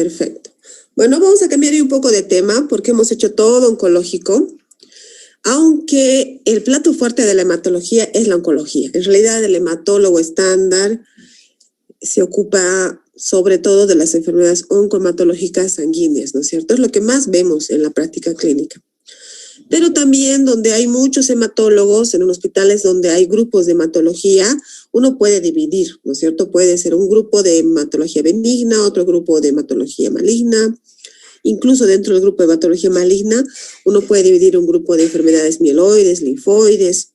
Perfecto. Bueno, vamos a cambiar un poco de tema porque hemos hecho todo oncológico, aunque el plato fuerte de la hematología es la oncología. En realidad, el hematólogo estándar se ocupa sobre todo de las enfermedades oncohematológicas sanguíneas, ¿no es cierto? Es lo que más vemos en la práctica clínica. Pero también donde hay muchos hematólogos, en hospitales donde hay grupos de hematología, uno puede dividir, ¿no es cierto? Puede ser un grupo de hematología benigna, otro grupo de hematología maligna. Incluso dentro del grupo de hematología maligna, uno puede dividir un grupo de enfermedades mieloides, linfoides.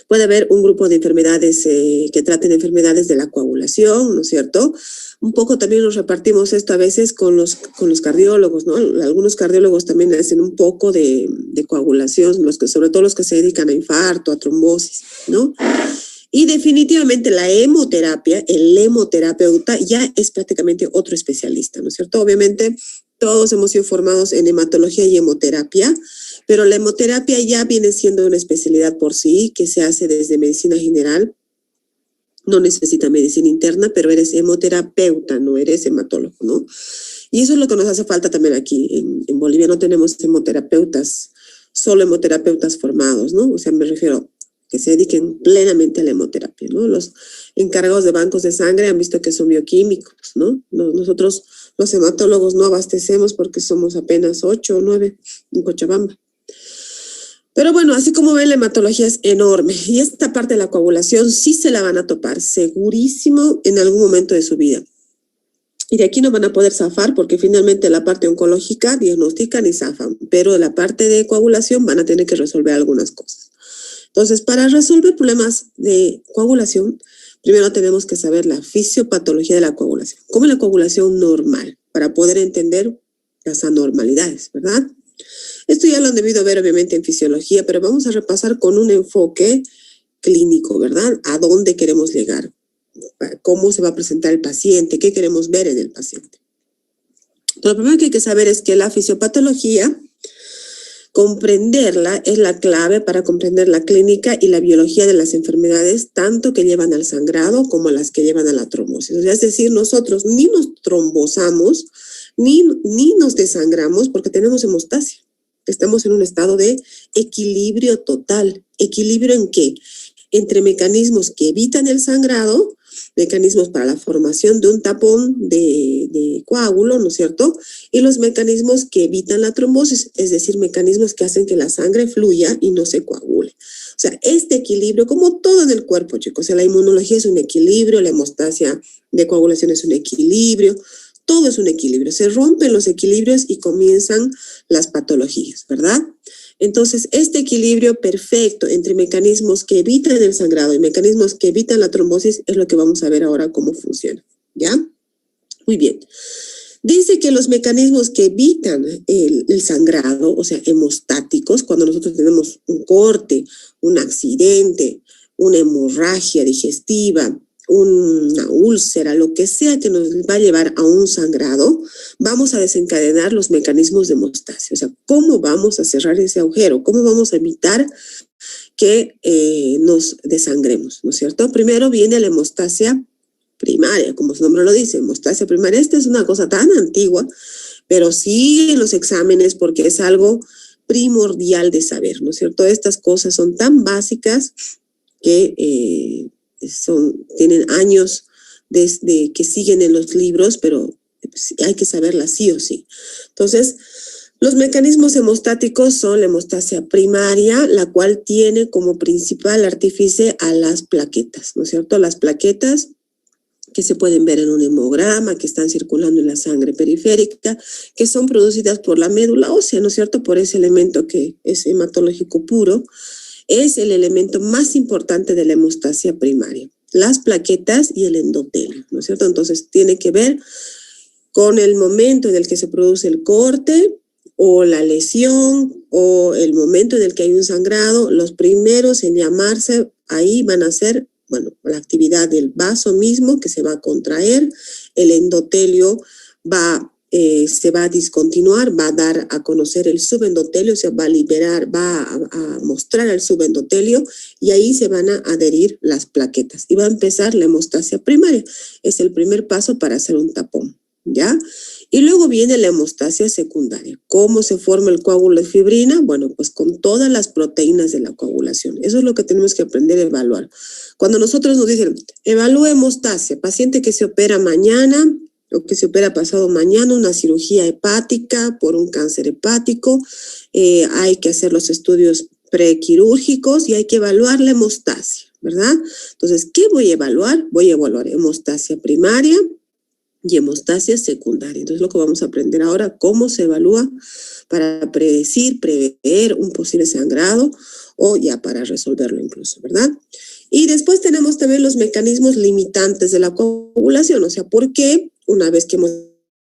Puede haber un grupo de enfermedades que traten enfermedades de la coagulación, ¿no es cierto? Un poco también nos repartimos esto a veces con los cardiólogos, ¿no? Algunos cardiólogos también hacen un poco de coagulación, sobre todo los que se dedican a infarto, a trombosis, ¿no? Y definitivamente la hemoterapia, el hemoterapeuta ya es prácticamente otro especialista, ¿no es cierto? Obviamente todos hemos sido formados en hematología y hemoterapia, pero la hemoterapia ya viene siendo una especialidad por sí, que se hace desde medicina general. No necesita medicina interna, pero eres hemoterapeuta, no eres hematólogo, ¿no? Y eso es lo que nos hace falta también aquí. En Bolivia no tenemos hemoterapeutas, solo hemoterapeutas formados, ¿no? O sea, me refiero que se dediquen plenamente a la hemoterapia, ¿no? Los encargados de bancos de sangre han visto que son bioquímicos, ¿no? Nosotros, los hematólogos, no abastecemos porque somos apenas 8 o 9 en Cochabamba. Pero bueno, así como ven, la hematología es enorme y esta parte de la coagulación sí se la van a topar segurísimo en algún momento de su vida. Y de aquí no van a poder zafar porque finalmente la parte oncológica diagnostican y zafan, pero la parte de coagulación van a tener que resolver algunas cosas. Entonces, para resolver problemas de coagulación, primero tenemos que saber la fisiopatología de la coagulación, como la coagulación normal, para poder entender las anormalidades, ¿verdad? Esto ya lo han debido ver obviamente en fisiología, pero vamos a repasar con un enfoque clínico, ¿verdad? ¿A dónde queremos llegar? ¿Cómo se va a presentar el paciente? ¿Qué queremos ver en el paciente? Lo primero que hay que saber es que la fisiopatología, comprenderla es la clave para comprender la clínica y la biología de las enfermedades, tanto que llevan al sangrado como las que llevan a la trombosis. O sea, es decir, nosotros ni nos trombosamos, ni nos desangramos porque tenemos hemostasia. Estamos en un estado de equilibrio total. ¿Equilibrio en qué? Entre mecanismos que evitan el sangrado, mecanismos para la formación de un tapón de coágulo, ¿no es cierto? Y los mecanismos que evitan la trombosis, es decir, mecanismos que hacen que la sangre fluya y no se coagule. O sea, este equilibrio, como todo en el cuerpo, chicos, o sea, la inmunología es un equilibrio, la hemostasia de coagulación es un equilibrio, todo es un equilibrio. Se rompen los equilibrios y comienzan las patologías, ¿verdad? Entonces, este equilibrio perfecto entre mecanismos que evitan el sangrado y mecanismos que evitan la trombosis es lo que vamos a ver ahora cómo funciona, ¿ya? Muy bien. Dice que los mecanismos que evitan el sangrado, o sea, hemostáticos, cuando nosotros tenemos un corte, un accidente, una hemorragia digestiva, una úlcera, lo que sea que nos va a llevar a un sangrado, vamos a desencadenar los mecanismos de hemostasia. O sea, ¿cómo vamos a cerrar ese agujero? ¿Cómo vamos a evitar que nos desangremos? ¿No es cierto? Primero viene la hemostasia primaria, como su nombre lo dice, hemostasia primaria. Esta es una cosa tan antigua, pero sí en los exámenes porque es algo primordial de saber, ¿no es cierto? Estas cosas son tan básicas que tienen años desde que siguen en los libros, pero hay que saberlas sí o sí. Entonces, los mecanismos hemostáticos son la hemostasia primaria, la cual tiene como principal artífice a las plaquetas, ¿no es cierto? Las plaquetas que se pueden ver en un hemograma, que están circulando en la sangre periférica, que son producidas por la médula ósea, ¿no es cierto? Por ese elemento que es hematológico puro, es el elemento más importante de la hemostasia primaria. Las plaquetas y el endotelio, ¿no es cierto? Entonces tiene que ver con el momento en el que se produce el corte o la lesión o el momento en el que hay un sangrado. Los primeros en llamarse ahí van a ser, bueno, la actividad del vaso mismo que se va a contraer, el endotelio se va a discontinuar, va a dar a conocer el subendotelio, se va a liberar, va a mostrar el subendotelio y ahí se van a adherir las plaquetas y va a empezar la hemostasia primaria. Es el primer paso para hacer un tapón. ¿ya? Y luego viene la hemostasia secundaria. ¿Cómo se forma el coágulo de fibrina? Bueno, pues con todas las proteínas de la coagulación. Eso es lo que tenemos que aprender a evaluar. Cuando nosotros nos dicen, evalúa hemostasia, paciente que se opera mañana o que se opera pasado mañana, una cirugía hepática por un cáncer hepático, hay que hacer los estudios prequirúrgicos y hay que evaluar la hemostasia, ¿verdad? Entonces, ¿qué voy a evaluar? Voy a evaluar hemostasia primaria y hemostasia secundaria. Entonces, lo que vamos a aprender ahora, cómo se evalúa para predecir, prever un posible sangrado o ya para resolverlo incluso, ¿verdad? Y después tenemos también los mecanismos limitantes de la coagulación, o sea, ¿por qué una vez que hemos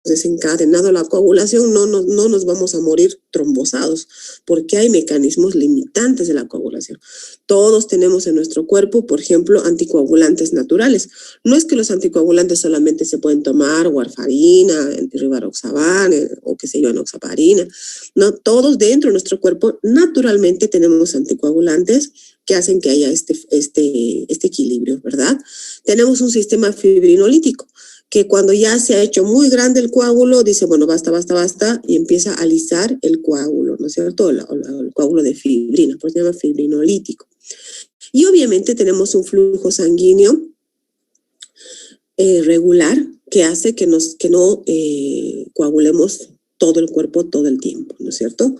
desencadenado la coagulación no nos vamos a morir trombosados? Porque hay mecanismos limitantes de la coagulación. Todos tenemos en nuestro cuerpo, por ejemplo, anticoagulantes naturales. No es que los anticoagulantes solamente se pueden tomar warfarina, rivaroxaban o qué sé yo, enoxaparina. No, todos dentro de nuestro cuerpo naturalmente tenemos anticoagulantes que hacen que haya este equilibrio, ¿verdad? Tenemos un sistema fibrinolítico que cuando ya se ha hecho muy grande el coágulo, dice, bueno, basta, y empieza a alisar el coágulo, ¿no es cierto? El coágulo de fibrina, pues se llama fibrinolítico. Y obviamente tenemos un flujo sanguíneo regular que hace que no coagulemos todo el cuerpo todo el tiempo, ¿no es cierto?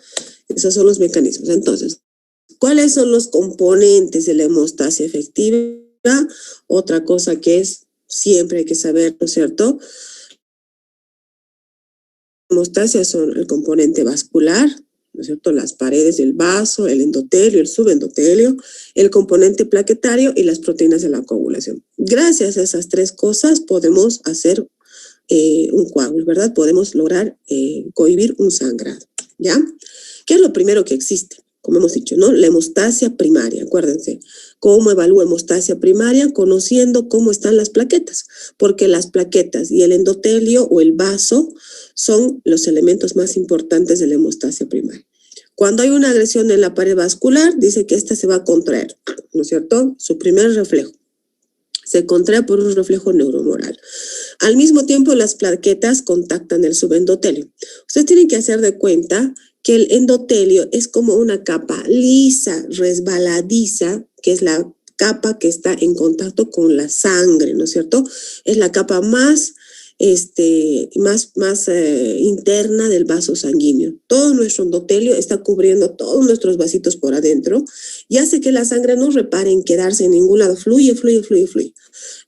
Esos son los mecanismos. Entonces, ¿cuáles son los componentes de la hemostasia efectiva? Otra cosa que siempre hay que saber, ¿no es cierto? La hemostasia son el componente vascular, ¿no es cierto? Las paredes del vaso, el endotelio, el subendotelio, el componente plaquetario y las proteínas de la coagulación. Gracias a esas tres cosas podemos hacer un coágulo, ¿verdad? Podemos lograr cohibir un sangrado, ¿ya? ¿Qué es lo primero que existe? Como hemos dicho, ¿no? La hemostasia primaria, acuérdense. ¿Cómo evalúo hemostasia primaria? Conociendo cómo están las plaquetas, porque las plaquetas y el endotelio o el vaso son los elementos más importantes de la hemostasia primaria. Cuando hay una agresión en la pared vascular, dice que esta se va a contraer, ¿no es cierto? Su primer reflejo. Se contrae por un reflejo neuromoral. Al mismo tiempo, las plaquetas contactan el subendotelio. Ustedes tienen que hacer de cuenta que el endotelio es como una capa lisa, resbaladiza, que es la capa que está en contacto con la sangre, ¿no es cierto? Es la capa más interna del vaso sanguíneo. Todo nuestro endotelio está cubriendo todos nuestros vasitos por adentro y hace que la sangre no repare en quedarse en ningún lado, fluye.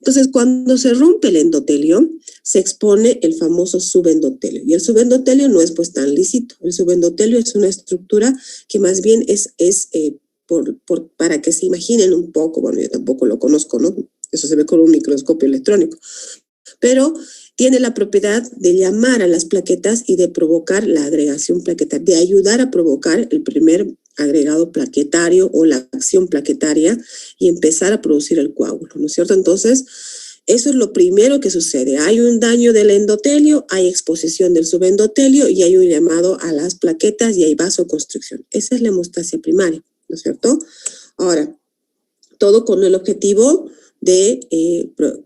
Entonces, cuando se rompe el endotelio, se expone el famoso subendotelio. Y el subendotelio no es pues tan lícito. El subendotelio es una estructura que más bien para que se imaginen un poco, bueno, yo tampoco lo conozco, ¿no? Eso se ve con un microscopio electrónico. Pero tiene la propiedad de llamar a las plaquetas y de provocar la agregación plaquetaria, de ayudar a provocar el primer agregado plaquetario o la acción plaquetaria y empezar a producir el coágulo, ¿no es cierto? Entonces, eso es lo primero que sucede. Hay un daño del endotelio, hay exposición del subendotelio y hay un llamado a las plaquetas y hay vasoconstricción. Esa es la hemostasia primaria, ¿no es cierto? Ahora, todo con el objetivo de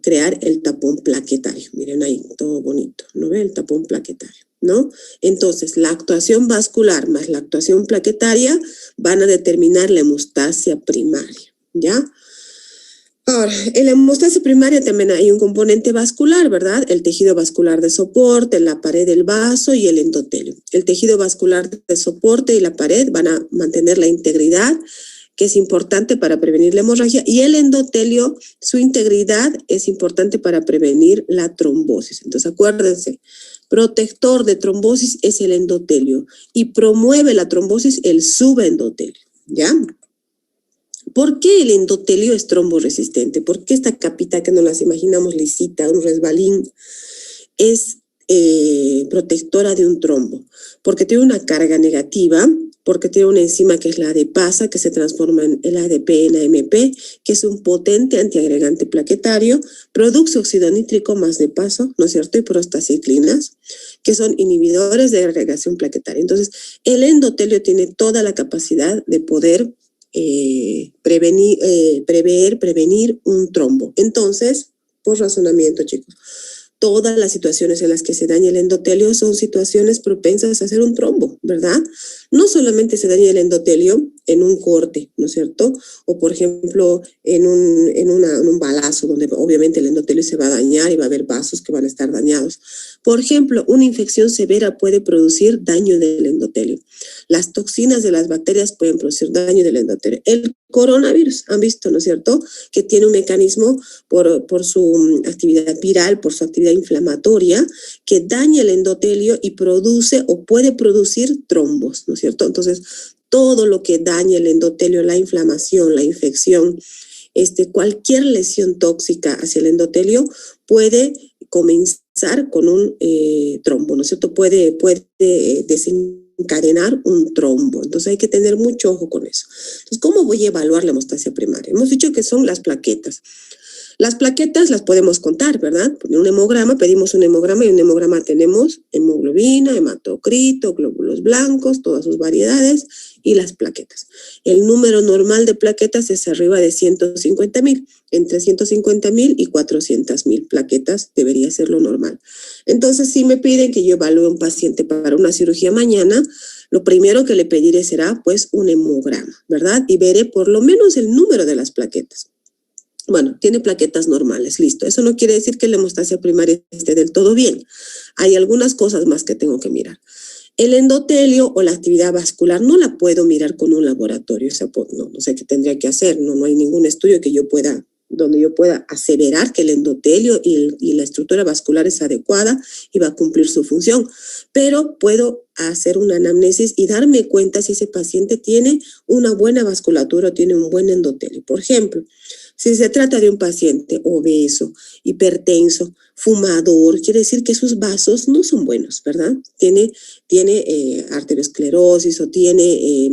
crear el tapón plaquetario. Miren ahí, todo bonito, ¿no ve? El tapón plaquetario, ¿no? Entonces, la actuación vascular más la actuación plaquetaria van a determinar la hemostasia primaria, ¿ya? Ahora, en la hemostasia primaria también hay un componente vascular, ¿verdad? El tejido vascular de soporte, la pared del vaso y el endotelio. El tejido vascular de soporte y la pared van a mantener la integridad, que es importante para prevenir la hemorragia, y el endotelio, su integridad es importante para prevenir la trombosis. Entonces, acuérdense, protector de trombosis es el endotelio y promueve la trombosis el subendotelio, ¿ya? ¿Por qué el endotelio es tromboresistente? ¿Por qué esta capita que nos las imaginamos lisita, un resbalín, es protectora de un trombo? Porque tiene una carga negativa, porque tiene una enzima que es la adipasa, que se transforma en el ADP en AMP, que es un potente antiagregante plaquetario, produce óxido nítrico más de paso, ¿no es cierto? Y prostaciclinas, que son inhibidores de agregación plaquetaria. Entonces, el endotelio tiene toda la capacidad de poder prevenir un trombo. Entonces, por razonamiento, chicos, todas las situaciones en las que se daña el endotelio son situaciones propensas a hacer un trombo, ¿verdad? No solamente se daña el endotelio en un corte, ¿no es cierto? O, por ejemplo, en un balazo, donde obviamente el endotelio se va a dañar y va a haber vasos que van a estar dañados. Por ejemplo, una infección severa puede producir daño del endotelio. Las toxinas de las bacterias pueden producir daño del endotelio. El coronavirus, han visto, ¿no es cierto?, que tiene un mecanismo por su actividad viral, por su actividad inflamatoria, que daña el endotelio y produce o puede producir trombos, ¿no es cierto? Entonces, todo lo que daña el endotelio, la inflamación, la infección, cualquier lesión tóxica hacia el endotelio puede comenzar con un trombo, ¿no es cierto? Puede desencadenar un trombo. Entonces hay que tener mucho ojo con eso. Entonces, ¿cómo voy a evaluar la hemostasia primaria? Hemos dicho que son las plaquetas. Las plaquetas las podemos contar, ¿verdad? En un hemograma, pedimos un hemograma y en un hemograma tenemos hemoglobina, hematocrito, glóbulos blancos, todas sus variedades y las plaquetas. El número normal de plaquetas es arriba de 150,000. Entre 150,000 y 400,000 plaquetas debería ser lo normal. Entonces, si me piden que yo evalúe a un paciente para una cirugía mañana, lo primero que le pediré será pues un hemograma, ¿verdad? Y veré por lo menos el número de las plaquetas. Bueno, tiene plaquetas normales, listo. Eso no quiere decir que la hemostasia primaria esté del todo bien. Hay algunas cosas más que tengo que mirar. El endotelio o la actividad vascular no la puedo mirar con un laboratorio. O sea, no sé qué tendría que hacer. No hay ningún estudio donde yo pueda aseverar que el endotelio y la estructura vascular es adecuada y va a cumplir su función. Pero puedo hacer una anamnesis y darme cuenta si ese paciente tiene una buena vasculatura o tiene un buen endotelio. Por ejemplo, si se trata de un paciente obeso, hipertenso, fumador, quiere decir que sus vasos no son buenos, ¿verdad? Tiene arteriosclerosis o tiene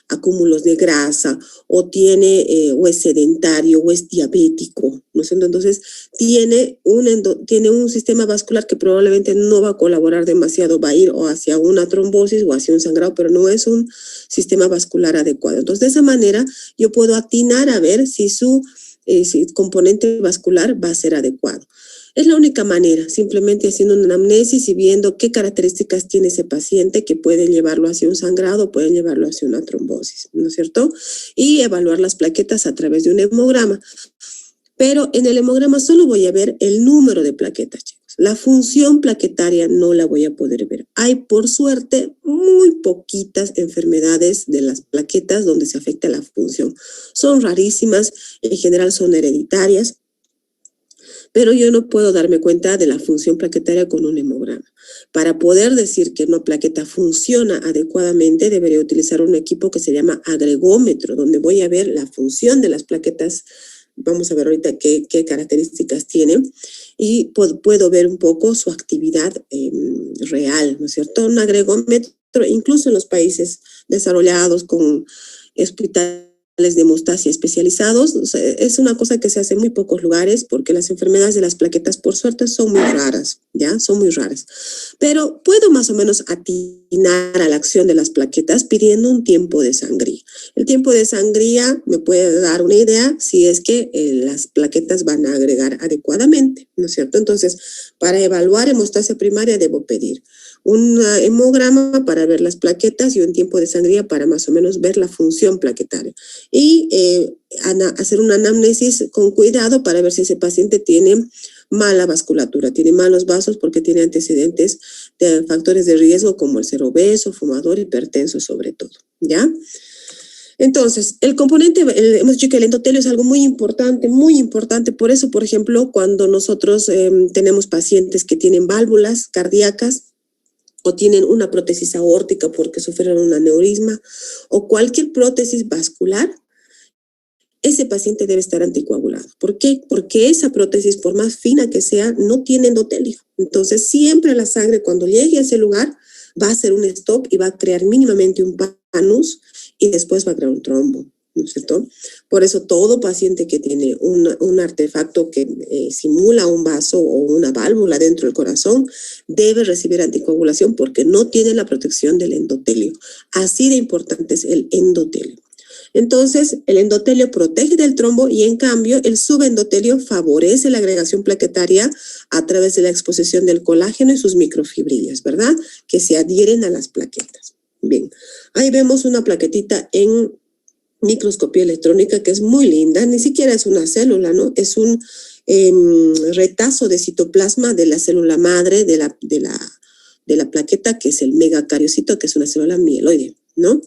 acúmulos de grasa o o es sedentario o es diabético, ¿no sé? Entonces tiene un sistema vascular que probablemente no va a colaborar demasiado, va a ir o hacia una trombosis o hacia un sangrado, pero no es un sistema vascular adecuado. Entonces, de esa manera yo puedo atinar a ver si su componente vascular va a ser adecuado. Es la única manera, simplemente haciendo una anamnesis y viendo qué características tiene ese paciente que puede llevarlo hacia un sangrado, puede llevarlo hacia una trombosis, ¿no es cierto? Y evaluar las plaquetas a través de un hemograma. Pero en el hemograma solo voy a ver el número de plaquetas, chicos. La función plaquetaria no la voy a poder ver. Hay, por suerte, muy poquitas enfermedades de las plaquetas donde se afecta la función. Son rarísimas, en general son hereditarias, pero yo no puedo darme cuenta de la función plaquetaria con un hemograma. Para poder decir que una plaqueta funciona adecuadamente, debería utilizar un equipo que se llama agregómetro, donde voy a ver la función de las plaquetas. Vamos a ver ahorita qué características tiene y puedo ver un poco su actividad real, ¿no es cierto? Un agregómetro, incluso en los países desarrollados con hospitales de hemostasia especializados, o sea, es una cosa que se hace en muy pocos lugares porque las enfermedades de las plaquetas, por suerte, son muy raras, ¿ya? Son muy raras. Pero puedo más o menos atinar a la acción de las plaquetas pidiendo un tiempo de sangría. El tiempo de sangría me puede dar una idea si es que las plaquetas van a agregar adecuadamente, ¿no es cierto? Entonces, para evaluar hemostasia primaria debo pedir un hemograma para ver las plaquetas y un tiempo de sangría para más o menos ver la función plaquetaria. Y hacer una anamnesis con cuidado para ver si ese paciente tiene mala vasculatura, tiene malos vasos porque tiene antecedentes de factores de riesgo como el ser obeso, fumador, hipertenso sobre todo, ¿ya? Entonces, hemos dicho que el endotelio es algo muy importante, muy importante. Por eso, por ejemplo, cuando nosotros tenemos pacientes que tienen válvulas cardíacas, o tienen una prótesis aórtica porque sufrieron un aneurisma, o cualquier prótesis vascular, ese paciente debe estar anticoagulado. ¿Por qué? Porque esa prótesis, por más fina que sea, no tiene endotelio. Entonces, siempre la sangre, cuando llegue a ese lugar, va a hacer un stop y va a crear mínimamente un panus y después va a crear un trombo, ¿no es cierto? Por eso todo paciente que tiene un artefacto que simula un vaso o una válvula dentro del corazón debe recibir anticoagulación porque no tiene la protección del endotelio. Así de importante es el endotelio. Entonces, el endotelio protege del trombo y, en cambio, el subendotelio favorece la agregación plaquetaria a través de la exposición del colágeno y sus microfibrillas, ¿verdad? Que se adhieren a las plaquetas. Bien, ahí vemos una plaquetita en microscopía electrónica que es muy linda, ni siquiera es una célula, ¿no? Es un retazo de citoplasma de la célula madre de la plaqueta, que es el megacariocito, que es una célula mieloide, ¿no?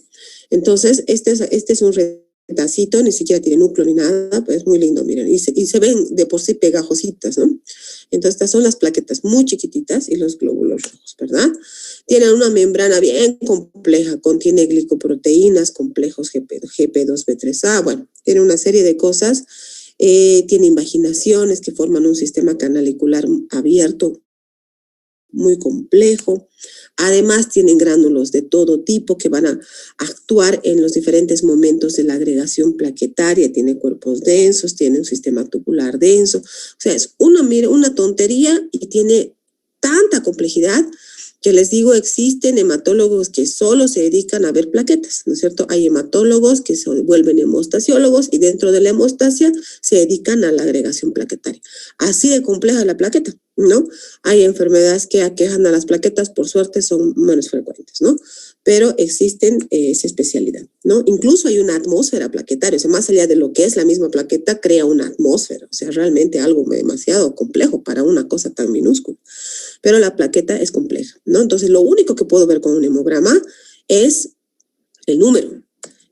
Entonces, este es un retacito, ni siquiera tiene núcleo ni nada, pues es muy lindo, miren, y se ven de por sí pegajositas, ¿no? Entonces, estas son las plaquetas muy chiquititas y los glóbulos rojos, ¿verdad? Tienen una membrana bien compleja, contiene glicoproteínas, complejos GP2B3A, bueno, tiene una serie de cosas, tiene invaginaciones que forman un sistema canalicular abierto, muy complejo. Además, tienen gránulos de todo tipo que van a actuar en los diferentes momentos de la agregación plaquetaria. Tiene cuerpos densos, tiene un sistema tubular denso. O sea, es una tontería y tiene tanta complejidad que les digo, existen hematólogos que solo se dedican a ver plaquetas, ¿no es cierto? Hay hematólogos que se vuelven hemostasiólogos y dentro de la hemostasia se dedican a la agregación plaquetaria. Así de compleja es la plaqueta, ¿no? Hay enfermedades que aquejan a las plaquetas, por suerte son menos frecuentes, ¿no? Pero existen esa especialidad, ¿no? Incluso hay una atmósfera plaquetaria, o sea, más allá de lo que es la misma plaqueta, crea una atmósfera, o sea, realmente algo demasiado complejo para una cosa tan minúscula. Pero la plaqueta es compleja, ¿no? Entonces, lo único que puedo ver con un hemograma es el número.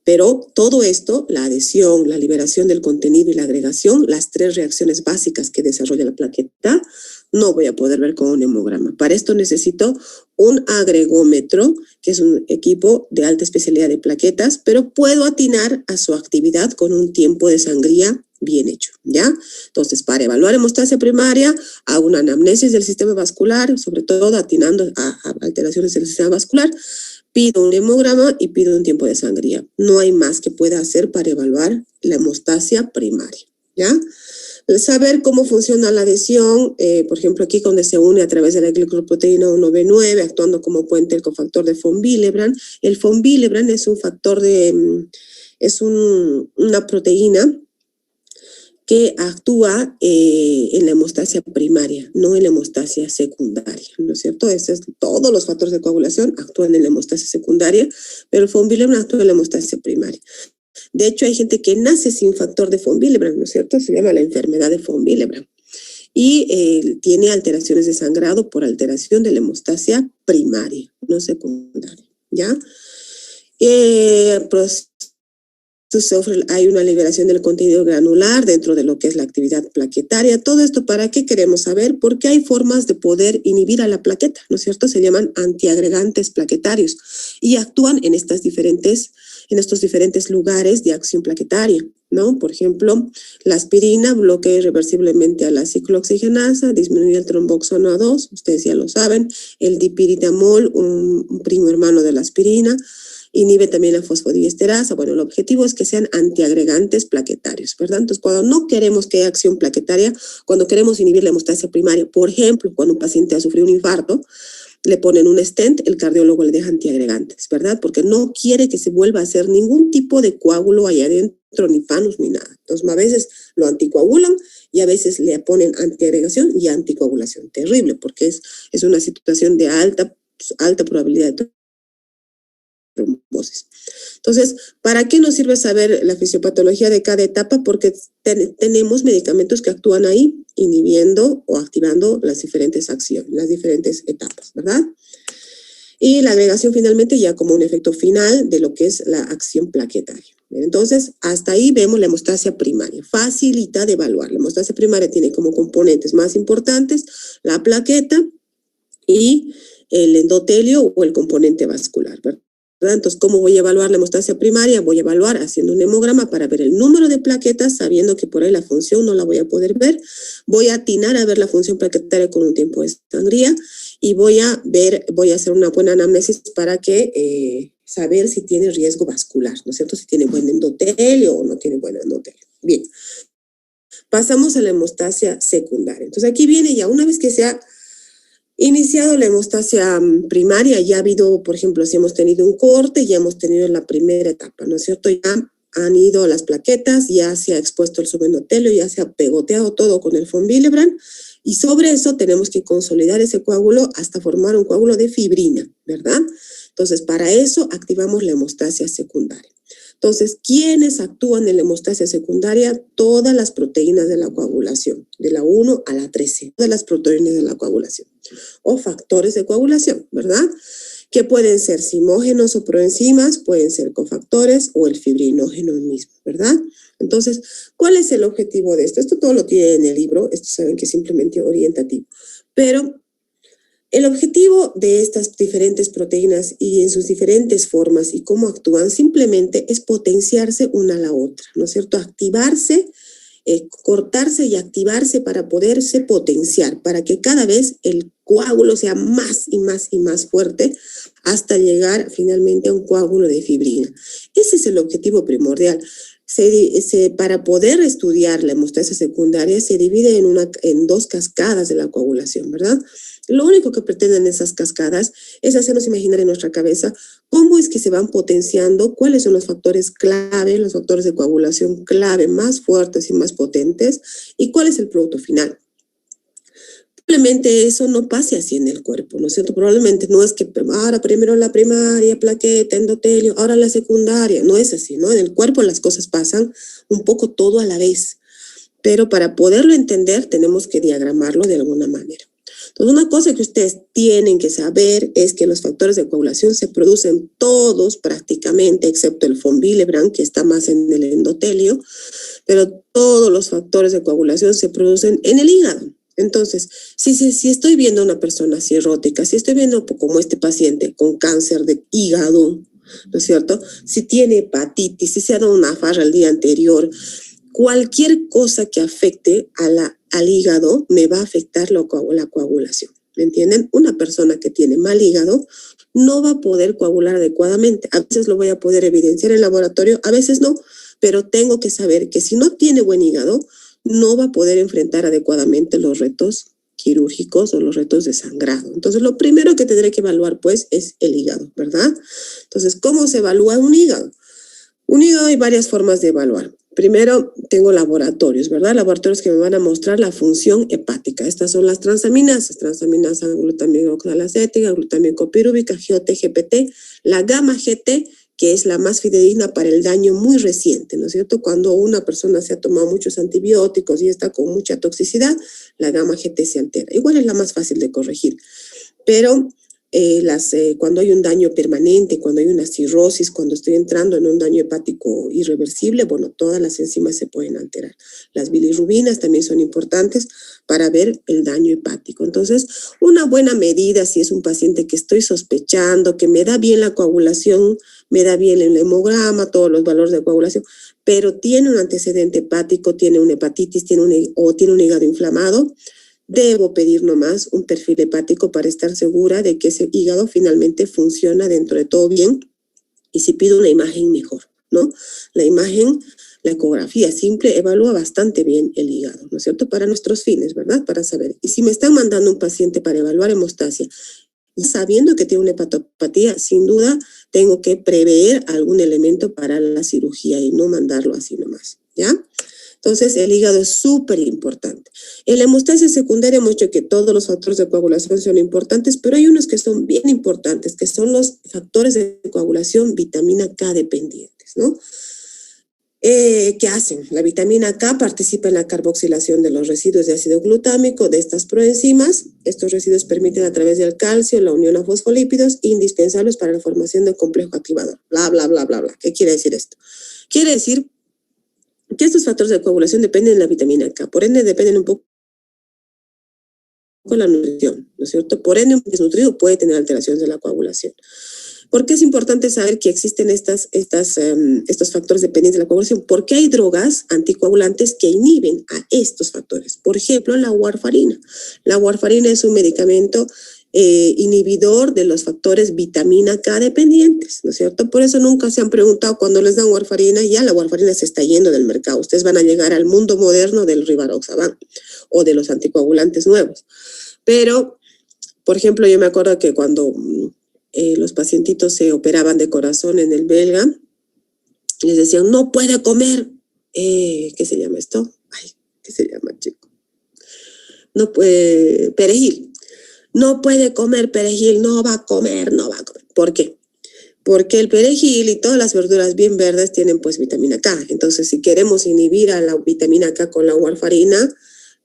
Pero todo esto, la adhesión, la liberación del contenido y la agregación, las tres reacciones básicas que desarrolla la plaqueta, no voy a poder ver con un hemograma. Para esto necesito un agregómetro, que es un equipo de alta especialidad de plaquetas, pero puedo atinar a su actividad con un tiempo de sangría bien hecho, ¿ya? Entonces, para evaluar hemostasia primaria, hago una anamnesis del sistema vascular, sobre todo atinando a alteraciones del sistema vascular, pido un hemograma y pido un tiempo de sangría. No hay más que pueda hacer para evaluar la hemostasia primaria, ¿ya? Saber cómo funciona la adhesión, por ejemplo, aquí donde se une a través de la glicoproteína 1B9, actuando como puente el cofactor de von Willebrand. El von Willebrand es un factor una proteína que actúa en la hemostasia primaria, no en la hemostasia secundaria, ¿no es cierto? Todos los factores de coagulación actúan en la hemostasia secundaria, pero el von Willebrand actúa en la hemostasia primaria. De hecho, hay gente que nace sin factor de von Willebrand, ¿no es cierto? Se llama la enfermedad de von Willebrand. Y tiene alteraciones de sangrado por alteración de la hemostasia primaria, no secundaria, ¿ya? Hay una liberación del contenido granular dentro de lo que es la actividad plaquetaria. Todo esto, ¿para qué queremos saber? Porque hay formas de poder inhibir a la plaqueta, ¿no es cierto? Se llaman antiagregantes plaquetarios y actúan en estos diferentes lugares de acción plaquetaria, ¿no? Por ejemplo, la aspirina bloquea irreversiblemente a la ciclooxigenasa, disminuye el tromboxano A2, ustedes ya lo saben. El dipiritamol, un primo hermano de la aspirina, inhibe también la fosfodiesterasa. Bueno, el objetivo es que sean antiagregantes plaquetarios, ¿verdad? Entonces, cuando no queremos que haya acción plaquetaria, cuando queremos inhibir la hemostasia primaria, por ejemplo, cuando un paciente ha sufrido un infarto, le ponen un stent, el cardiólogo le deja antiagregantes, ¿verdad? Porque no quiere que se vuelva a hacer ningún tipo de coágulo allá adentro, ni panos, ni nada. Entonces, a veces lo anticoagulan y a veces le ponen antiagregación y anticoagulación. Terrible, porque es una situación de alta probabilidad de trombosis. Entonces, ¿para qué nos sirve saber la fisiopatología de cada etapa? Porque tenemos medicamentos que actúan ahí, inhibiendo o activando las diferentes acciones, las diferentes etapas, ¿verdad? Y la agregación finalmente ya como un efecto final de lo que es la acción plaquetaria. Entonces, hasta ahí vemos la hemostasia primaria. Facilita de evaluar. La hemostasia primaria tiene como componentes más importantes la plaqueta y el endotelio o el componente vascular, ¿verdad? Entonces, ¿cómo voy a evaluar la hemostasia primaria? Voy a evaluar haciendo un hemograma para ver el número de plaquetas, sabiendo que por ahí la función no la voy a poder ver. Voy a atinar a ver la función plaquetaria con un tiempo de sangría y voy a hacer una buena anamnesis para saber si tiene riesgo vascular, ¿no es cierto? Si tiene buen endotelio o no tiene buen endotelio. Bien, pasamos a la hemostasia secundaria. Entonces, aquí viene ya una vez que se ha iniciado la hemostasia primaria, ya ha habido, por ejemplo, si hemos tenido un corte, ya hemos tenido la primera etapa, ¿no es cierto? Ya han ido las plaquetas, ya se ha expuesto el subendotelio, ya se ha pegoteado todo con el von Willebrand, y sobre eso tenemos que consolidar ese coágulo hasta formar un coágulo de fibrina, ¿verdad? Entonces, para eso activamos la hemostasia secundaria. Entonces, ¿quiénes actúan en la hemostasia secundaria? Todas las proteínas de la coagulación, de la 1 a la 13, todas las proteínas de la coagulación, o factores de coagulación, ¿verdad? Que pueden ser simógenos o proenzimas, pueden ser cofactores o el fibrinógeno mismo, ¿verdad? Entonces, ¿cuál es el objetivo de esto? Esto todo lo tiene en el libro, esto saben que es simplemente orientativo, pero el objetivo de estas diferentes proteínas y en sus diferentes formas y cómo actúan simplemente es potenciarse una a la otra, ¿no es cierto? Activarse, cortarse y activarse para poderse potenciar, para que cada vez el coágulo sea más y más y más fuerte hasta llegar finalmente a un coágulo de fibrina. Ese es el objetivo primordial. Para poder estudiar la hemostasia secundaria se divide en dos cascadas de la coagulación, ¿verdad? Lo único que pretenden esas cascadas es hacernos imaginar en nuestra cabeza cómo es que se van potenciando, cuáles son los factores clave, los factores de coagulación clave más fuertes y más potentes, y cuál es el producto final. Probablemente eso no pase así en el cuerpo, ¿no es cierto? Probablemente no es que ahora primero la primaria, plaqueta, endotelio, ahora la secundaria, no es así, ¿no? En el cuerpo las cosas pasan un poco todo a la vez, pero para poderlo entender tenemos que diagramarlo de alguna manera. Entonces, una cosa que ustedes tienen que saber es que los factores de coagulación se producen todos prácticamente, excepto el von Willebrand, que está más en el endotelio, pero todos los factores de coagulación se producen en el hígado. Entonces, si estoy viendo a una persona cirrótica, si estoy viendo como este paciente con cáncer de hígado, ¿no es cierto? Si tiene hepatitis, si se ha dado una farra el día anterior, cualquier cosa que afecte al hígado me va a afectar la coagulación. ¿Me entienden? Una persona que tiene mal hígado no va a poder coagular adecuadamente. A veces lo voy a poder evidenciar en el laboratorio, a veces no, pero tengo que saber que si no tiene buen hígado, no va a poder enfrentar adecuadamente los retos quirúrgicos o los retos de sangrado. Entonces, lo primero que tendré que evaluar, pues, es el hígado, ¿verdad? Entonces, ¿cómo se evalúa un hígado? Un hígado hay varias formas de evaluar. Primero, tengo laboratorios, ¿verdad? Laboratorios que me van a mostrar la función hepática. Estas son las transaminasas, glutamina oxalacética, glutamina pirúvica, GOT, GPT, la gamma GT, que es la más fidedigna para el daño muy reciente, ¿no es cierto? Cuando una persona se ha tomado muchos antibióticos y está con mucha toxicidad, la gamma GT se altera. Igual es la más fácil de corregir, pero cuando hay un daño permanente, cuando hay una cirrosis, cuando estoy entrando en un daño hepático irreversible, bueno, todas las enzimas se pueden alterar. Las bilirrubinas también son importantes para ver el daño hepático. Entonces, una buena medida, si es un paciente que estoy sospechando, que me da bien la coagulación, me da bien el hemograma, todos los valores de coagulación, pero tiene un antecedente hepático, tiene una hepatitis, tiene un hígado inflamado, debo pedir nomás un perfil hepático para estar segura de que ese hígado finalmente funciona dentro de todo bien, y si pido una imagen mejor, ¿no? La imagen, la ecografía simple evalúa bastante bien el hígado, ¿no es cierto? Para nuestros fines, ¿verdad? Para saber. Y si me están mandando un paciente para evaluar hemostasia y sabiendo que tiene una hepatopatía, sin duda tengo que prever algún elemento para la cirugía y no mandarlo así nomás, ¿ya? Entonces, el hígado es súper importante. En la hemostasia secundaria hemos dicho que todos los factores de coagulación son importantes, pero hay unos que son bien importantes, que son los factores de coagulación vitamina K dependientes, ¿no? ¿Qué hacen? La vitamina K participa en la carboxilación de los residuos de ácido glutámico de estas proenzimas. Estos residuos permiten a través del calcio la unión a fosfolípidos indispensables para la formación del complejo activador. Bla, bla, bla, bla, bla. ¿Qué quiere decir esto? Quiere decir que estos factores de coagulación dependen de la vitamina K, por ende dependen un poco de la nutrición, ¿no es cierto? Por ende, un desnutrido puede tener alteraciones de la coagulación. ¿Por qué es importante saber que existen estos factores dependientes de la coagulación? Porque hay drogas anticoagulantes que inhiben a estos factores. Por ejemplo, la warfarina. La warfarina es un medicamento inhibidor de los factores vitamina K dependientes, ¿no es cierto? Por eso nunca se han preguntado cuando les dan warfarina, ya la warfarina se está yendo del mercado. Ustedes van a llegar al mundo moderno del Rivaroxaban o de los anticoagulantes nuevos. Pero, por ejemplo, yo me acuerdo que cuando los pacientitos se operaban de corazón en el belga, Les decían, no puede comer, ¿qué se llama esto? Ay, ¿qué se llama, chico? No puede, perejil. No puede comer perejil, no va a comer, no va a comer. ¿Por qué? Porque el perejil y todas las verduras bien verdes tienen pues vitamina K. Entonces, si queremos inhibir a la vitamina K con la warfarina,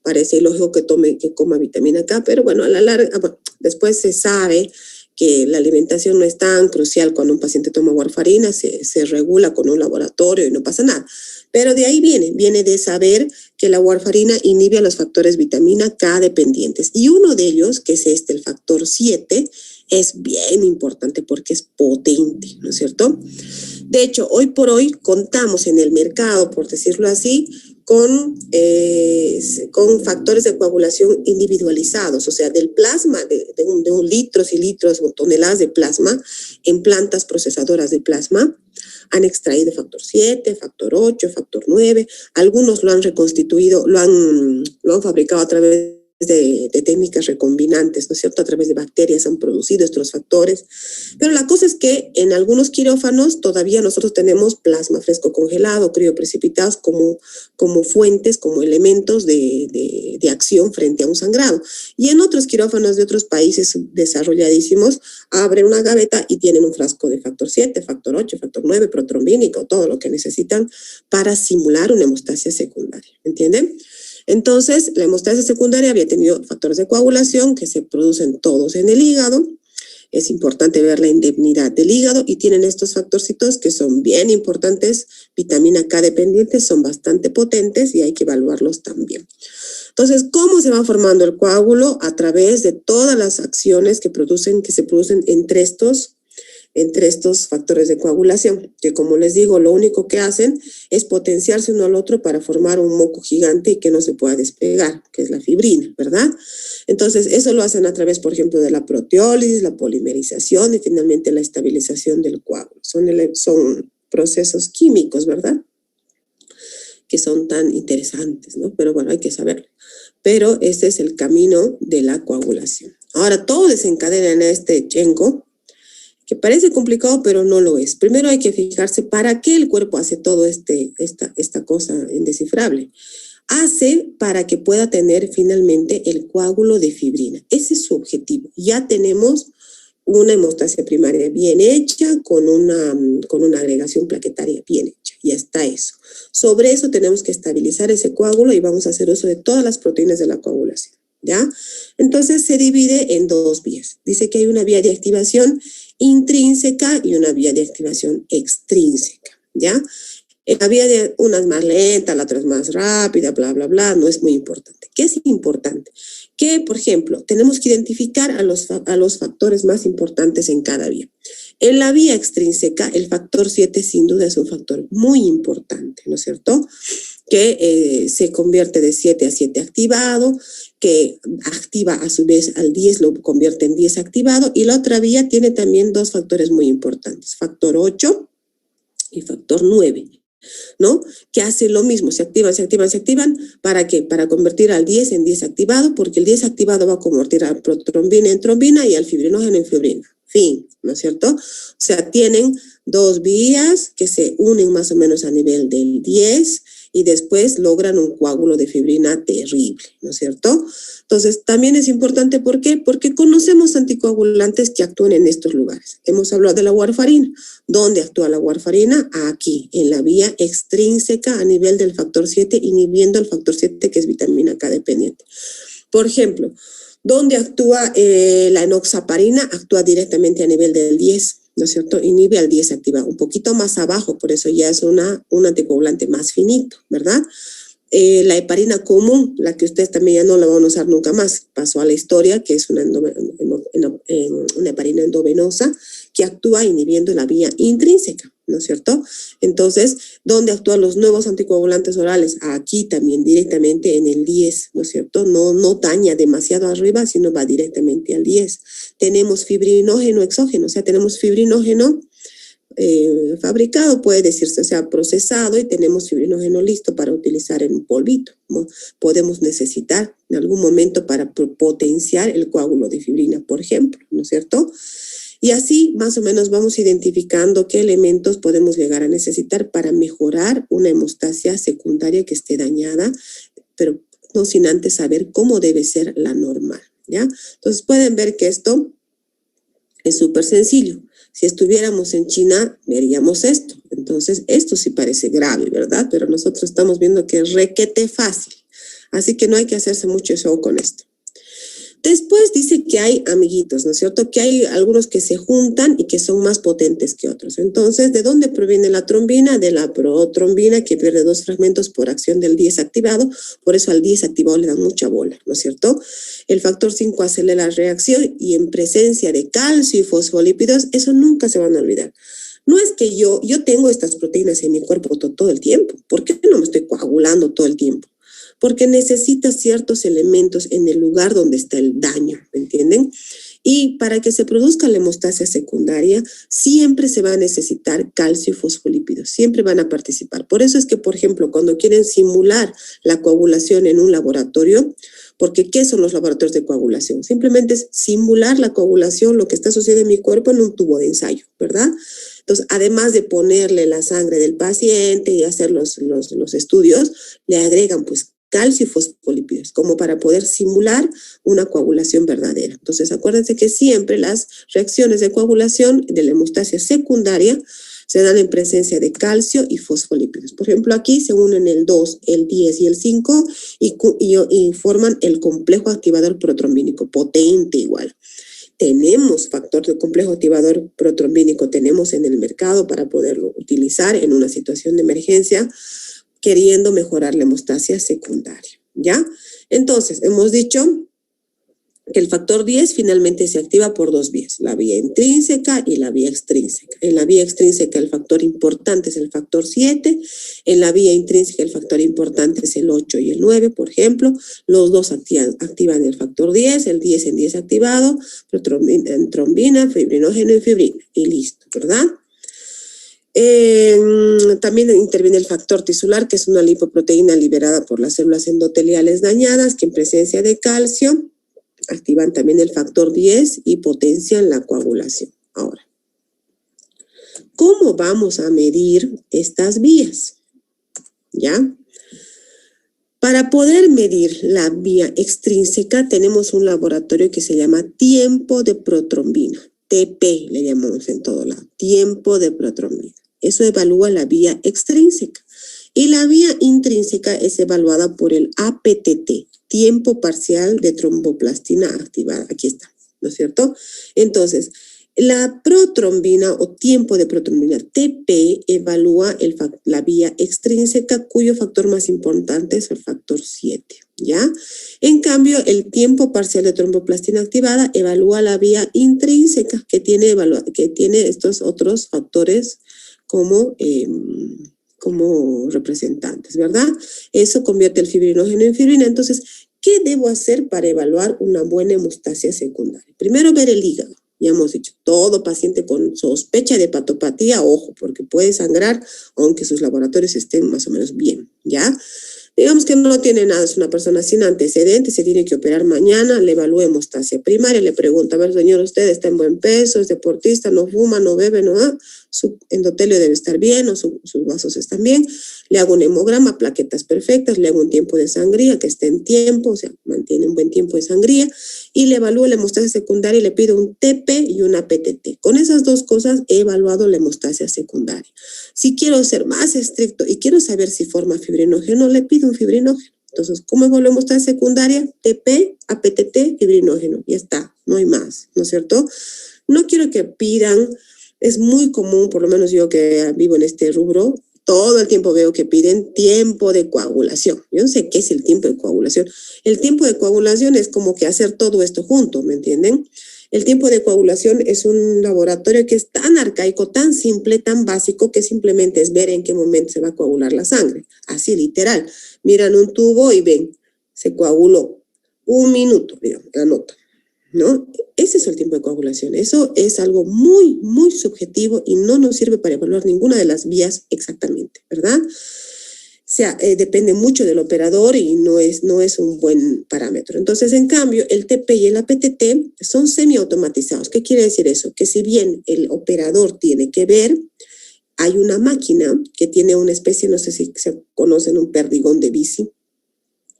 parece ilógico que coma vitamina K, pero bueno, a la larga, después se sabe que la alimentación no es tan crucial cuando un paciente toma warfarina, se regula con un laboratorio y no pasa nada. Pero de ahí viene de saber que la warfarina inhibe a los factores vitamina K dependientes. Y uno de ellos, que es el factor 7, es bien importante porque es potente, ¿no es cierto? De hecho, hoy por hoy contamos en el mercado, por decirlo así, con factores de coagulación individualizados, o sea, del plasma, de un litros y litros o toneladas de plasma en plantas procesadoras de plasma, han extraído factor 7, factor 8, factor 9, algunos lo han reconstituido, lo han fabricado a través de técnicas recombinantes, ¿no es cierto? A través de bacterias han producido estos factores. Pero la cosa es que en algunos quirófanos todavía nosotros tenemos plasma fresco congelado, crioprecipitados como fuentes, como elementos de acción frente a un sangrado. Y en otros quirófanos de otros países desarrolladísimos, abren una gaveta y tienen un frasco de factor 7, factor 8, factor 9, protrombínico, todo lo que necesitan para simular una hemostasia secundaria. ¿Entienden? Entonces, la hemostasia secundaria había tenido factores de coagulación que se producen todos en el hígado. Es importante ver la indemnidad del hígado y tienen estos factorcitos que son bien importantes, vitamina K dependientes, son bastante potentes y hay que evaluarlos también. Entonces, ¿cómo se va formando el coágulo? A través de todas las acciones que se producen entre estos factores de coagulación, que como les digo, lo único que hacen es potenciarse uno al otro para formar un moco gigante y que no se pueda despegar, que es la fibrina, ¿verdad? Entonces, eso lo hacen a través, por ejemplo, de la proteólisis, la polimerización y finalmente la estabilización del coágulo. Son procesos químicos, ¿verdad? Que son tan interesantes, ¿no? Pero bueno, hay que saberlo. Pero este es el camino de la coagulación. Ahora, todo desencadena en este chengo, que parece complicado, pero no lo es. Primero hay que fijarse para qué el cuerpo hace todo esta cosa indescifrable. Hace para que pueda tener finalmente el coágulo de fibrina. Ese es su objetivo. Ya tenemos una hemostasia primaria bien hecha, con una agregación plaquetaria bien hecha. Ya está eso. Sobre eso tenemos que estabilizar ese coágulo y vamos a hacer uso de todas las proteínas de la coagulación, ¿ya? Entonces se divide en dos vías. Dice que hay una vía de activación intrínseca y una vía de activación extrínseca, ¿ya? La vía de una es más lenta, la otra es más rápida, bla, bla, bla, no es muy importante. ¿Qué es importante? Que, por ejemplo, tenemos que identificar a los factores más importantes en cada vía. En la vía extrínseca, el factor 7 sin duda es un factor muy importante, ¿no es cierto? Que se convierte de 7 a 7 activado, que activa a su vez al 10, lo convierte en 10 activado, y la otra vía tiene también dos factores muy importantes, factor 8 y factor 9, ¿no? Que hace lo mismo, se activan, ¿para qué? Para convertir al 10 en 10 activado, porque el 10 activado va a convertir a protrombina en trombina y al fibrinógeno en fibrina. Fin, ¿no es cierto? O sea, tienen dos vías que se unen más o menos a nivel del 10 y después logran un coágulo de fibrina terrible, ¿no es cierto? Entonces, también es importante, ¿por qué? Porque conocemos anticoagulantes que actúan en estos lugares. Hemos hablado de la warfarina. ¿Dónde actúa la warfarina? Aquí, en la vía extrínseca a nivel del factor 7, inhibiendo el factor 7 que es vitamina K dependiente. Por ejemplo, ¿dónde actúa la enoxaparina? Actúa directamente a nivel del 10, ¿no es cierto? Inhibe al 10 activa, un poquito más abajo, por eso ya es un anticoagulante más finito, ¿verdad? La heparina común, la que ustedes también ya no la van a usar nunca más, pasó a la historia, que es una heparina endovenosa que actúa inhibiendo la vía intrínseca, ¿no es cierto? Entonces, ¿dónde actúan los nuevos anticoagulantes orales? Aquí también, directamente en el 10, ¿no es cierto? No daña demasiado arriba, sino va directamente al 10. Tenemos fibrinógeno exógeno, o sea, tenemos fibrinógeno fabricado, puede decirse, o sea, procesado, y tenemos fibrinógeno listo para utilizar en un polvito, ¿no? Podemos necesitar en algún momento para potenciar el coágulo de fibrina, por ejemplo, ¿no es cierto? Y así más o menos vamos identificando qué elementos podemos llegar a necesitar para mejorar una hemostasia secundaria que esté dañada, pero no sin antes saber cómo debe ser la normal, ¿ya? Entonces pueden ver que esto es súper sencillo. Si estuviéramos en China, veríamos esto. Entonces, esto sí parece grave, ¿verdad? Pero nosotros estamos viendo que es requete fácil. Así que no hay que hacerse mucho show con esto. Después dice que hay amiguitos, ¿no es cierto? Que hay algunos que se juntan y que son más potentes que otros. Entonces, ¿de dónde proviene la trombina? De la protrombina, que pierde 2 fragmentos por acción del 10 activado. Por eso al 10 activado le dan mucha bola, ¿no es cierto? El factor 5 acelera la reacción y en presencia de calcio y fosfolípidos, eso nunca se van a olvidar. No es que yo tengo estas proteínas en mi cuerpo todo el tiempo. ¿Por qué no me estoy coagulando todo el tiempo? Porque necesita ciertos elementos en el lugar donde está el daño, ¿me entienden? Y para que se produzca la hemostasia secundaria, siempre se va a necesitar calcio y fosfolípidos, siempre van a participar. Por eso es que, por ejemplo, cuando quieren simular la coagulación en un laboratorio, porque ¿qué son los laboratorios de coagulación? Simplemente es simular la coagulación, lo que está sucediendo en mi cuerpo en un tubo de ensayo, ¿verdad? Entonces, además de ponerle la sangre del paciente y hacer los estudios, le agregan pues calcio y fosfolípidos, como para poder simular una coagulación verdadera. Entonces, acuérdense que siempre las reacciones de coagulación de la hemostasia secundaria se dan en presencia de calcio y fosfolípidos. Por ejemplo, aquí se unen el 2, el 10 y el 5 y forman el complejo activador protrombínico, potente igual. Tenemos factor de complejo activador protrombínico, tenemos en el mercado para poderlo utilizar en una situación de emergencia, queriendo mejorar la hemostasia secundaria, ¿ya? Entonces, hemos dicho que el factor 10 finalmente se activa por 2 vías, la vía intrínseca y la vía extrínseca. En la vía extrínseca el factor importante es el factor 7, en la vía intrínseca el factor importante es el 8 y el 9, por ejemplo. Los dos activan el factor 10, el 10 en 10 activado, trombina, fibrinógeno y fibrina, y listo, ¿verdad? También interviene el factor tisular, que es una lipoproteína liberada por las células endoteliales dañadas, que en presencia de calcio activan también el factor 10 y potencian la coagulación. Ahora, ¿cómo vamos a medir estas vías? ¿Ya? Para poder medir la vía extrínseca tenemos un laboratorio que se llama tiempo de protrombina. TP le llamamos en todo lado, tiempo de protrombina. Eso evalúa la vía extrínseca. Y la vía intrínseca es evaluada por el APTT, tiempo parcial de tromboplastina activada. Aquí está, ¿no es cierto? Entonces, la protrombina o tiempo de protrombina TP evalúa la vía extrínseca, cuyo factor más importante es el factor 7, ¿ya? En cambio, el tiempo parcial de tromboplastina activada evalúa la vía intrínseca, que tiene estos otros factores como representantes, ¿verdad? Eso convierte el fibrinógeno en fibrina. Entonces, ¿qué debo hacer para evaluar una buena hemostasia secundaria? Primero, ver el hígado. Ya hemos dicho, todo paciente con sospecha de hepatopatía, ojo, porque puede sangrar, aunque sus laboratorios estén más o menos bien, ¿ya? Digamos que no tiene nada, es una persona sin antecedentes, se tiene que operar mañana, le evalúa hemostasia primaria, le pregunta, a ver, señor, usted está en buen peso, es deportista, no fuma, no bebe, no, su endotelio debe estar bien o sus vasos están bien, le hago un hemograma, plaquetas perfectas, le hago un tiempo de sangría que esté en tiempo, o sea, mantiene un buen tiempo de sangría, y le evalúo la hemostasia secundaria y le pido un TP y una PTT. Con esas dos cosas he evaluado la hemostasia secundaria. Si quiero ser más estricto y quiero saber si forma fibrinógeno, le pido un fibrinógeno. Entonces, ¿cómo evalúo hemostasia secundaria? TP, APTT, fibrinógeno. Ya está, no hay más, ¿no es cierto? No quiero que pidan, es muy común, por lo menos yo que vivo en este rubro, todo el tiempo veo que piden tiempo de coagulación. Yo no sé qué es el tiempo de coagulación. El tiempo de coagulación es como que hacer todo esto junto, ¿me entienden? El tiempo de coagulación es un laboratorio que es tan arcaico, tan simple, tan básico, que simplemente es ver en qué momento se va a coagular la sangre. Así, literal. Miran un tubo y ven, se coaguló. 1 minuto, digamos, la nota, ¿no? Ese es el tiempo de coagulación. Eso es algo muy, muy subjetivo y no nos sirve para evaluar ninguna de las vías exactamente, ¿verdad? depende mucho del operador y no es un buen parámetro. Entonces, en cambio, el TP y el APTT son semiautomatizados. ¿Qué quiere decir eso? Que si bien el operador tiene que ver, hay una máquina que tiene una especie, no sé si se conocen, un perdigón de bici,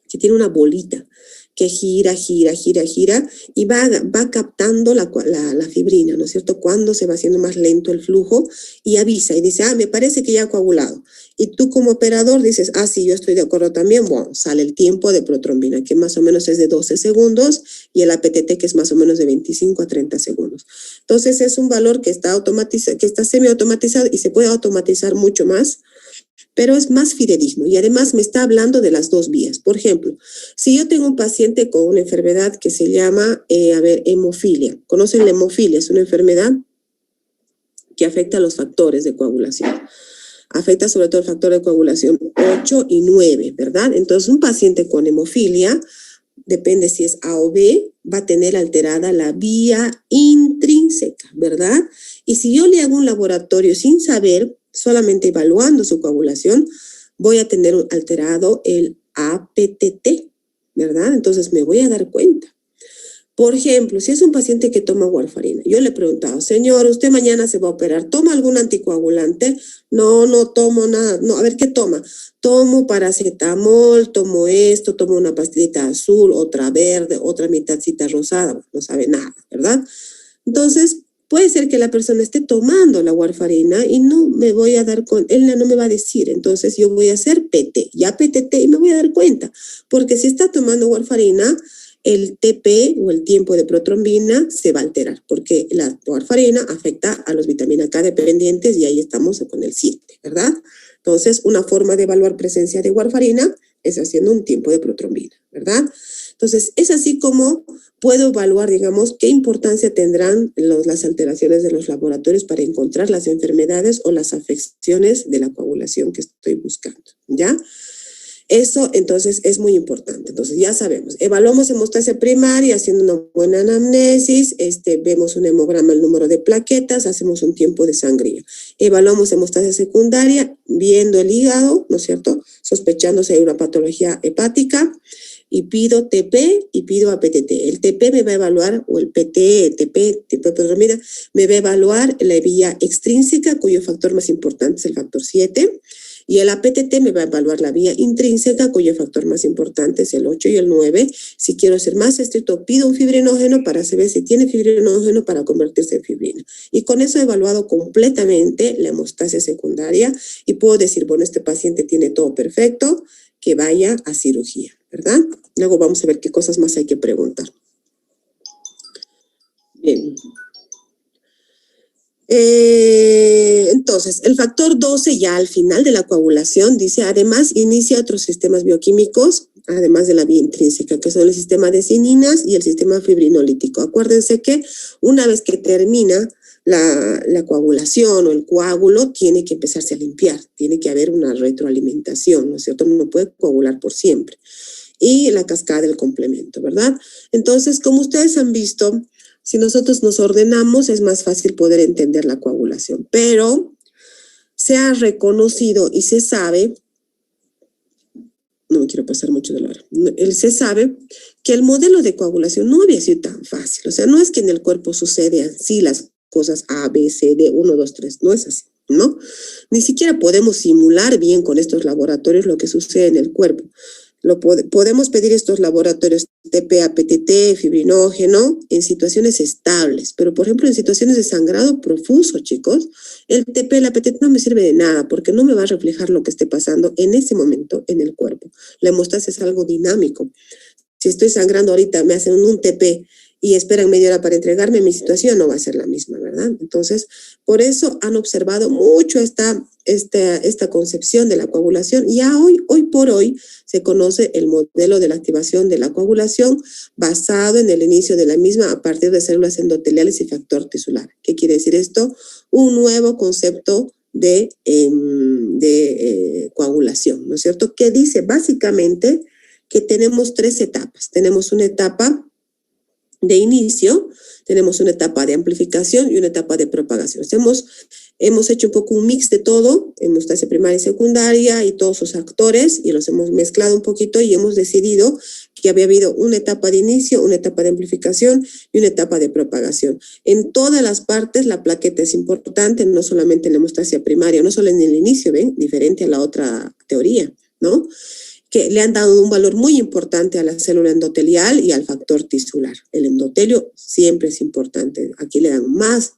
que tiene una bolita que gira y va captando la fibrina, ¿no es cierto? Cuando se va haciendo más lento el flujo y avisa y dice, me parece que ya ha coagulado. Y tú como operador dices, sí, yo estoy de acuerdo también. Bueno, sale el tiempo de protrombina, que más o menos es de 12 segundos, y el APTT, que es más o menos de 25 a 30 segundos. Entonces es un valor que está semi-automatizado y se puede automatizar mucho más, pero es más fidedigno y además me está hablando de las dos vías. Por ejemplo, si yo tengo un paciente con una enfermedad que se llama, hemofilia. ¿Conocen la hemofilia? Es una enfermedad que afecta a los factores de coagulación. Afecta sobre todo el factor de coagulación 8 y 9, ¿verdad? Entonces, un paciente con hemofilia, depende si es A o B, va a tener alterada la vía intrínseca, ¿verdad? Y si yo le hago un laboratorio sin saber, solamente evaluando su coagulación, voy a tener alterado el APTT, ¿verdad? Entonces me voy a dar cuenta. Por ejemplo, si es un paciente que toma warfarina, yo le he preguntado, señor, usted mañana se va a operar, ¿toma algún anticoagulante? No tomo nada. No, a ver, ¿qué toma? Tomo paracetamol, tomo esto, tomo una pastillita azul, otra verde, otra mitadcita rosada, no sabe nada, ¿verdad? Entonces, puede ser que la persona esté tomando la warfarina y no me voy a dar cuenta, él no me va a decir, entonces yo voy a hacer PT, ya PTT, y me voy a dar cuenta, porque si está tomando warfarina, el TP o el tiempo de protrombina se va a alterar, porque la warfarina afecta a los vitamina K dependientes y ahí estamos con el 7, ¿verdad? Entonces, una forma de evaluar presencia de warfarina es haciendo un tiempo de protrombina, ¿verdad? Entonces, es así como puedo evaluar, digamos, qué importancia tendrán las alteraciones de los laboratorios para encontrar las enfermedades o las afecciones de la coagulación que estoy buscando, ¿ya? Eso, entonces, es muy importante. Entonces, ya sabemos, evaluamos hemostasia primaria haciendo una buena anamnesis, vemos un hemograma, el número de plaquetas, hacemos un tiempo de sangría. Evaluamos hemostasia secundaria, viendo el hígado, ¿no es cierto? Sospechando si hay una patología hepática, y pido TP y pido APTT. El TP me va a evaluar, o el PT, TP de protrombina, me va a evaluar la vía extrínseca, cuyo factor más importante es el factor 7, y el APTT me va a evaluar la vía intrínseca, cuyo factor más importante es el 8 y el 9. Si quiero ser más estricto, pido un fibrinógeno para saber si tiene fibrinógeno para convertirse en fibrina. Y con eso he evaluado completamente la hemostasia secundaria y puedo decir, bueno, este paciente tiene todo perfecto, que vaya a cirugía, ¿verdad? Luego vamos a ver qué cosas más hay que preguntar. Bien. Entonces, el factor 12 ya al final de la coagulación dice, además inicia otros sistemas bioquímicos, además de la vía intrínseca, que son el sistema de cininas y el sistema fibrinolítico. Acuérdense que una vez que termina la coagulación o el coágulo, tiene que empezarse a limpiar, tiene que haber una retroalimentación, ¿no es cierto? No puede coagular por siempre. Y la cascada del complemento, ¿verdad? Entonces, como ustedes han visto, si nosotros nos ordenamos, es más fácil poder entender la coagulación, pero se ha reconocido y se sabe, no me quiero pasar mucho de la hora, se sabe que el modelo de coagulación no había sido tan fácil, o sea, no es que en el cuerpo sucede así las cosas A, B, C, D, 1, 2, 3, no es así, ¿no? Ni siquiera podemos simular bien con estos laboratorios lo que sucede en el cuerpo. Podemos pedir estos laboratorios TP, APTT, fibrinógeno en situaciones estables, pero por ejemplo en situaciones de sangrado profuso, chicos, el TP, el APTT no me sirve de nada porque no me va a reflejar lo que esté pasando en ese momento en el cuerpo. La hemostasia es algo dinámico. Si estoy sangrando ahorita, me hacen un TP y esperan media hora para entregarme, mi situación no va a ser la misma, ¿verdad? Entonces, por eso han observado mucho esta concepción de la coagulación. Ya hoy por hoy se conoce el modelo de la activación de la coagulación basado en el inicio de la misma a partir de células endoteliales y factor tisular. ¿Qué quiere decir esto? Un nuevo concepto de coagulación, ¿no es cierto? Que dice básicamente que tenemos 3 etapas. Tenemos una etapa de inicio, tenemos una etapa de amplificación y una etapa de propagación. Hemos hemos hecho un poco un mix de todo, hemostasia primaria y secundaria y todos sus actores, y los hemos mezclado un poquito y hemos decidido que había habido una etapa de inicio, una etapa de amplificación y una etapa de propagación. En todas las partes la plaqueta es importante, no solamente en la hemostasia primaria, no solo en el inicio, ¿ven? Diferente a la otra teoría, ¿no? Que le han dado un valor muy importante a la célula endotelial y al factor tisular. El endotelio siempre es importante, aquí le dan más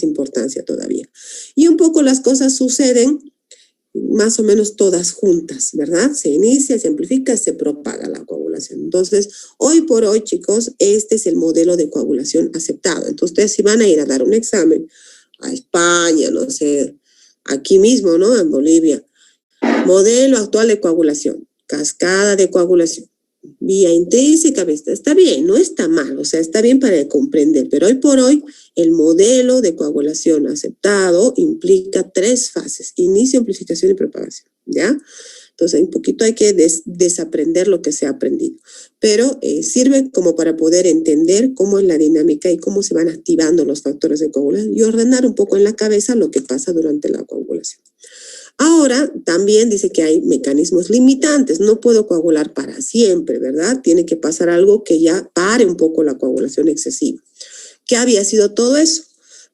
importancia todavía. Y un poco las cosas suceden más o menos todas juntas, ¿verdad? Se inicia, se amplifica, se propaga la coagulación. Entonces, hoy por hoy, chicos, este es el modelo de coagulación aceptado. Entonces, ustedes si van a ir a dar un examen a España, no sé, aquí mismo, ¿no? En Bolivia, modelo actual de coagulación, cascada de coagulación, vía intrínseca, está bien, no está mal, o sea, está bien para comprender, pero hoy por hoy el modelo de coagulación aceptado implica 3 fases, inicio, amplificación y propagación, ¿ya? Entonces, un poquito hay que desaprender lo que se ha aprendido, pero sirve como para poder entender cómo es la dinámica y cómo se van activando los factores de coagulación y ordenar un poco en la cabeza lo que pasa durante la coagulación. Ahora, también dice que hay mecanismos limitantes. No puedo coagular para siempre, ¿verdad? Tiene que pasar algo que ya pare un poco la coagulación excesiva. ¿Qué había sido todo eso?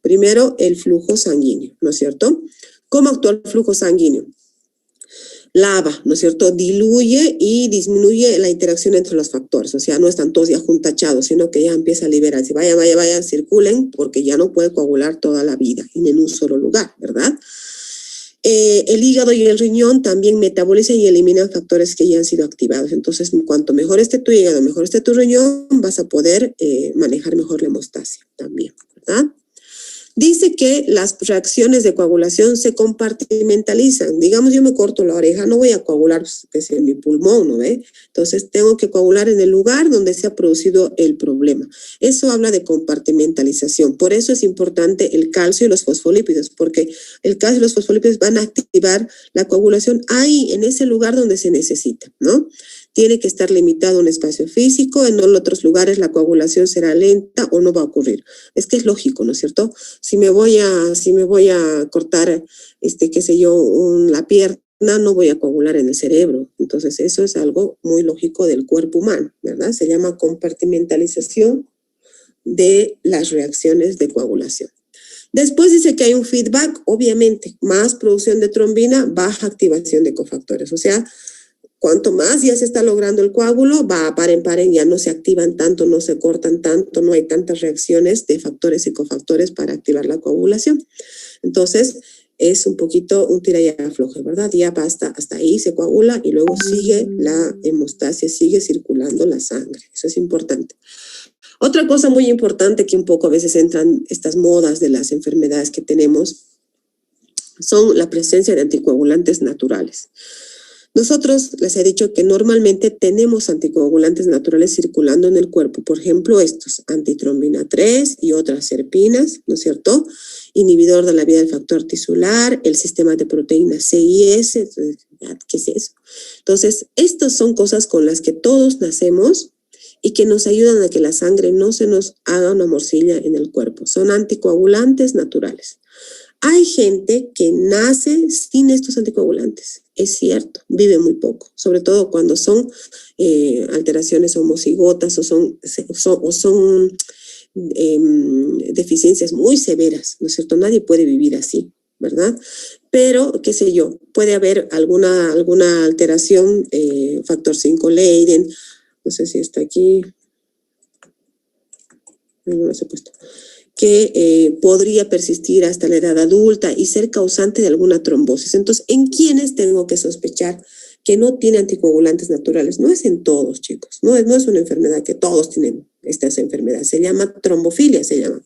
Primero, el flujo sanguíneo, ¿no es cierto? ¿Cómo actúa el flujo sanguíneo? Lava, ¿no es cierto? Diluye y disminuye la interacción entre los factores. O sea, no están todos ya juntachados, sino que ya empieza a liberarse. Vayan, circulen, porque ya no puede coagular toda la vida en un solo lugar, ¿verdad? El hígado y el riñón también metabolizan y eliminan factores que ya han sido activados. Entonces, cuanto mejor esté tu hígado, mejor esté tu riñón, vas a poder manejar mejor la hemostasia también, ¿verdad? Dice que las reacciones de coagulación se compartimentalizan. Digamos, yo me corto la oreja, no voy a coagular pues, en mi pulmón, ¿no ve? Entonces, tengo que coagular en el lugar donde se ha producido el problema. Eso habla de compartimentalización. Por eso es importante el calcio y los fosfolípidos, porque el calcio y los fosfolípidos van a activar la coagulación ahí, en ese lugar donde se necesita, ¿no? Tiene que estar limitado un espacio físico, en otros lugares la coagulación será lenta o no va a ocurrir. Es que es lógico, ¿no es cierto? Si me voy a cortar, qué sé yo, la pierna, no voy a coagular en el cerebro. Entonces, eso es algo muy lógico del cuerpo humano, ¿verdad? Se llama compartimentalización de las reacciones de coagulación. Después dice que hay un feedback, obviamente, más producción de trombina, baja activación de cofactores. O sea, cuanto más ya se está logrando el coágulo, va paren, ya no se activan tanto, no se cortan tanto, no hay tantas reacciones de factores y cofactores para activar la coagulación. Entonces, es un poquito un tira y afloje, ¿verdad? Ya basta, hasta ahí se coagula y luego sigue la hemostasia, sigue circulando la sangre. Eso es importante. Otra cosa muy importante que un poco a veces entran estas modas de las enfermedades que tenemos son la presencia de anticoagulantes naturales. Nosotros les he dicho que normalmente tenemos anticoagulantes naturales circulando en el cuerpo. Por ejemplo, estos, antitrombina 3 y otras serpinas, ¿no es cierto? Inhibidor de la vía del factor tisular, el sistema de proteínas C y S. ¿Qué es eso? Entonces, estas son cosas con las que todos nacemos y que nos ayudan a que la sangre no se nos haga una morcilla en el cuerpo. Son anticoagulantes naturales. Hay gente que nace sin estos anticoagulantes, es cierto, vive muy poco, sobre todo cuando son alteraciones homocigotas o son deficiencias muy severas, ¿no es cierto? Nadie puede vivir así, ¿verdad? Pero, qué sé yo, puede haber alguna alteración, factor 5 Leiden, no sé si está aquí, no lo he puesto, que podría persistir hasta la edad adulta y ser causante de alguna trombosis. Entonces, ¿en quiénes tengo que sospechar que no tiene anticoagulantes naturales? No es en todos, chicos. No es una enfermedad que todos tienen estas enfermedades. Se llama trombofilia, se llama.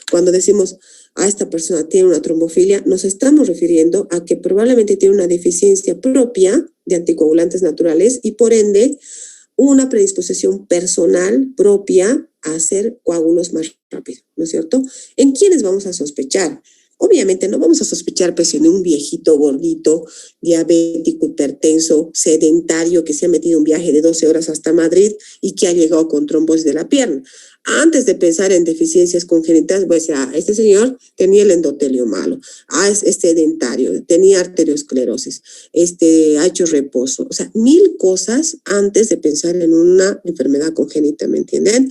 Cuando decimos, esta persona tiene una trombofilia, nos estamos refiriendo a que probablemente tiene una deficiencia propia de anticoagulantes naturales y por ende una predisposición personal propia a hacer coágulos más rápido, ¿no es cierto? ¿En quiénes vamos a sospechar? Obviamente no vamos a sospechar pues en un viejito gordito, diabético, hipertenso, sedentario, que se ha metido un viaje de 12 horas hasta Madrid y que ha llegado con trombosis de la pierna. Antes de pensar en deficiencias congénitas, voy a decir, este señor tenía el endotelio malo, es sedentario, tenía arteriosclerosis, ha hecho reposo. O sea, 1000 cosas antes de pensar en una enfermedad congénita, ¿me entienden?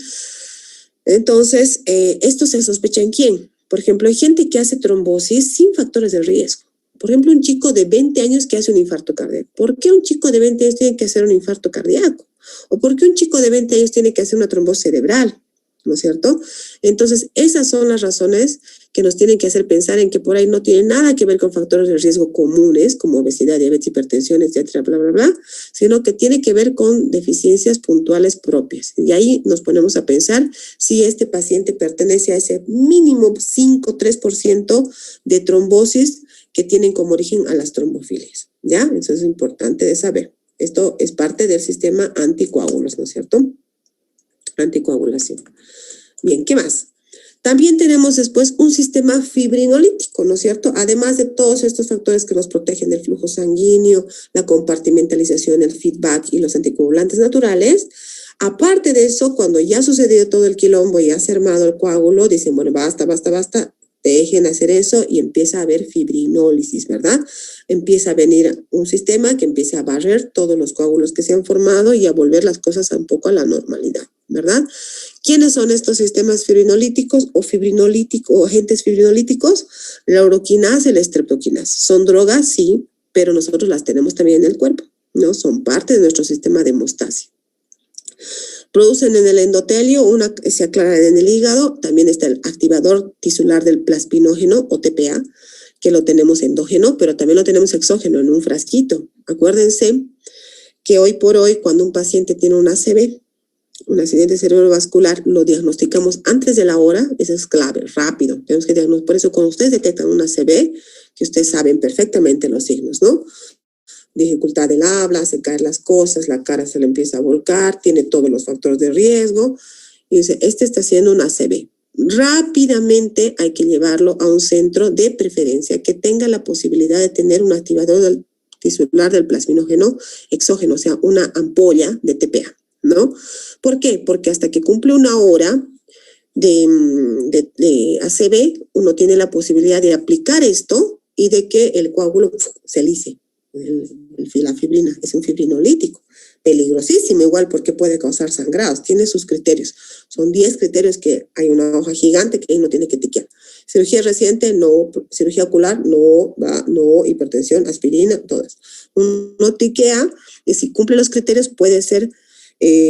Entonces, ¿esto se sospecha en quién? Por ejemplo, hay gente que hace trombosis sin factores de riesgo. Por ejemplo, un chico de 20 años que hace un infarto cardíaco. ¿Por qué un chico de 20 años tiene que hacer un infarto cardíaco? ¿O por qué un chico de 20 años tiene que hacer una trombosis cerebral? ¿No es cierto? Entonces, esas son las razones que nos tienen que hacer pensar en que por ahí no tiene nada que ver con factores de riesgo comunes, como obesidad, diabetes, hipertensión, etcétera, bla, bla, bla, sino que tiene que ver con deficiencias puntuales propias. Y ahí nos ponemos a pensar si este paciente pertenece a ese mínimo 5-3% de trombosis que tienen como origen a las trombofilias. ¿Ya? Eso es importante de saber. Esto es parte del sistema anticoágulos, ¿no es cierto? Anticoagulación. Bien, ¿qué más? También tenemos después un sistema fibrinolítico, ¿no es cierto? Además de todos estos factores que nos protegen del flujo sanguíneo, la compartimentalización, el feedback y los anticoagulantes naturales. Aparte de eso, cuando ya sucedió todo el quilombo y ya se ha armado el coágulo, dicen, bueno, basta, dejen hacer eso y empieza a haber fibrinólisis, ¿verdad? Empieza a venir un sistema que empieza a barrer todos los coágulos que se han formado y a volver las cosas un poco a la normalidad, ¿verdad? ¿Quiénes son estos sistemas fibrinolíticos o agentes fibrinolíticos? La uroquinasa y la estreptoquinasa. ¿Son drogas? Sí, pero nosotros las tenemos también en el cuerpo, ¿no? Son parte de nuestro sistema de hemostasia. Producen en el endotelio, se aclaran en el hígado. También está el activador tisular del plasminógeno o TPA, que lo tenemos endógeno, pero también lo tenemos exógeno en un frasquito. Acuérdense que hoy por hoy, cuando un paciente tiene un ACV, un accidente cerebrovascular, lo diagnosticamos antes de la hora. Eso es clave, rápido. Tenemos que diagnosticar. Por eso, cuando ustedes detectan un ACV, que ustedes saben perfectamente los signos, ¿no? Dificultad del habla, hace caer las cosas, la cara se le empieza a volcar, tiene todos los factores de riesgo. Y dice, está haciendo un ACV. Rápidamente hay que llevarlo a un centro de preferencia que tenga la posibilidad de tener un activador tisular del plasminógeno exógeno, o sea, una ampolla de TPA, ¿no? ¿Por qué? Porque hasta que cumple una hora de ACV, uno tiene la posibilidad de aplicar esto y de que el coágulo se lise. La fibrina es un fibrinolítico, peligrosísimo igual porque puede causar sangrados, tiene sus criterios, son 10 criterios que hay una hoja gigante que ahí no tiene que tiquear. Cirugía reciente, no. Cirugía ocular, no. No. Hipertensión, aspirina, todas. Uno tiquea y si cumple los criterios puede ser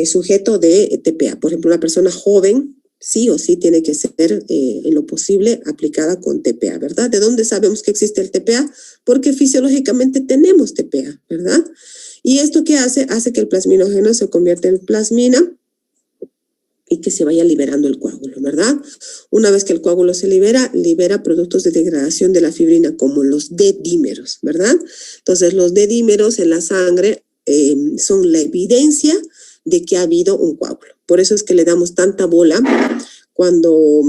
sujeto de TPA. Por ejemplo, una persona joven sí o sí tiene que ser en lo posible aplicada con TPA, ¿verdad? ¿De dónde sabemos que existe el TPA? Porque fisiológicamente tenemos TPA, ¿verdad? ¿Y esto qué hace? Hace que el plasminógeno se convierta en plasmina y que se vaya liberando el coágulo, ¿verdad? Una vez que el coágulo se libera productos de degradación de la fibrina como los D-dímeros, ¿verdad? Entonces, los D-dímeros en la sangre son la evidencia de que ha habido un coágulo. Por eso es que le damos tanta bola cuando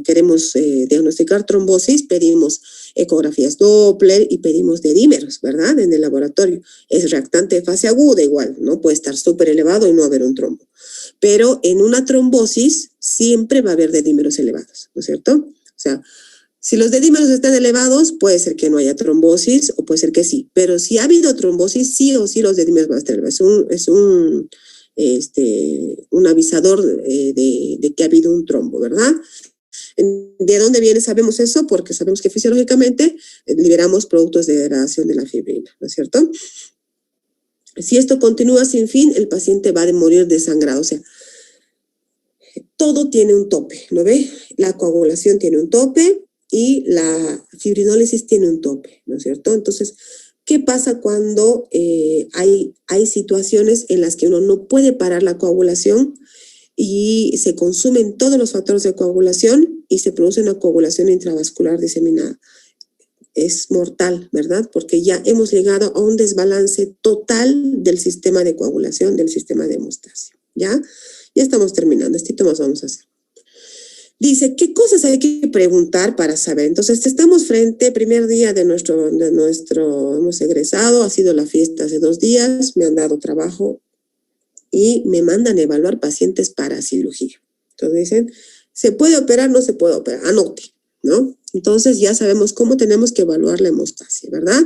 queremos diagnosticar trombosis, pedimos ecografías Doppler y pedimos D-dímeros, ¿verdad? En el laboratorio. Es reactante de fase aguda igual, ¿no? Puede estar súper elevado y no haber un trombo. Pero en una trombosis siempre va a haber D-dímeros elevados, ¿no es cierto? O sea, si los D-dímeros están elevados, puede ser que no haya trombosis o puede ser que sí. Pero si ha habido trombosis, sí o sí los D-dímeros van a estar elevados. Es un avisador de que ha habido un trombo, ¿verdad? ¿De dónde viene? Sabemos eso porque sabemos que fisiológicamente liberamos productos de degradación de la fibrina, ¿no es cierto? Si esto continúa sin fin, el paciente va a morir desangrado. O sea, todo tiene un tope, ¿no ve? La coagulación tiene un tope y la fibrinólisis tiene un tope, ¿no es cierto? Entonces, ¿qué pasa cuando hay situaciones en las que uno no puede parar la coagulación y se consumen todos los factores de coagulación y se produce una coagulación intravascular diseminada? Es mortal, ¿verdad? Porque ya hemos llegado a un desbalance total del sistema de coagulación, del sistema de hemostasia, ¿ya? Ya estamos terminando, esto más vamos a hacer. Dice, ¿qué cosas hay que preguntar para saber? Entonces, estamos frente, primer día de nuestro, hemos egresado, ha sido la fiesta hace 2 días, me han dado trabajo y me mandan a evaluar pacientes para cirugía. Entonces dicen, ¿se puede operar? No se puede operar, anote, ¿no? Entonces ya sabemos cómo tenemos que evaluar la hemostasia, ¿verdad?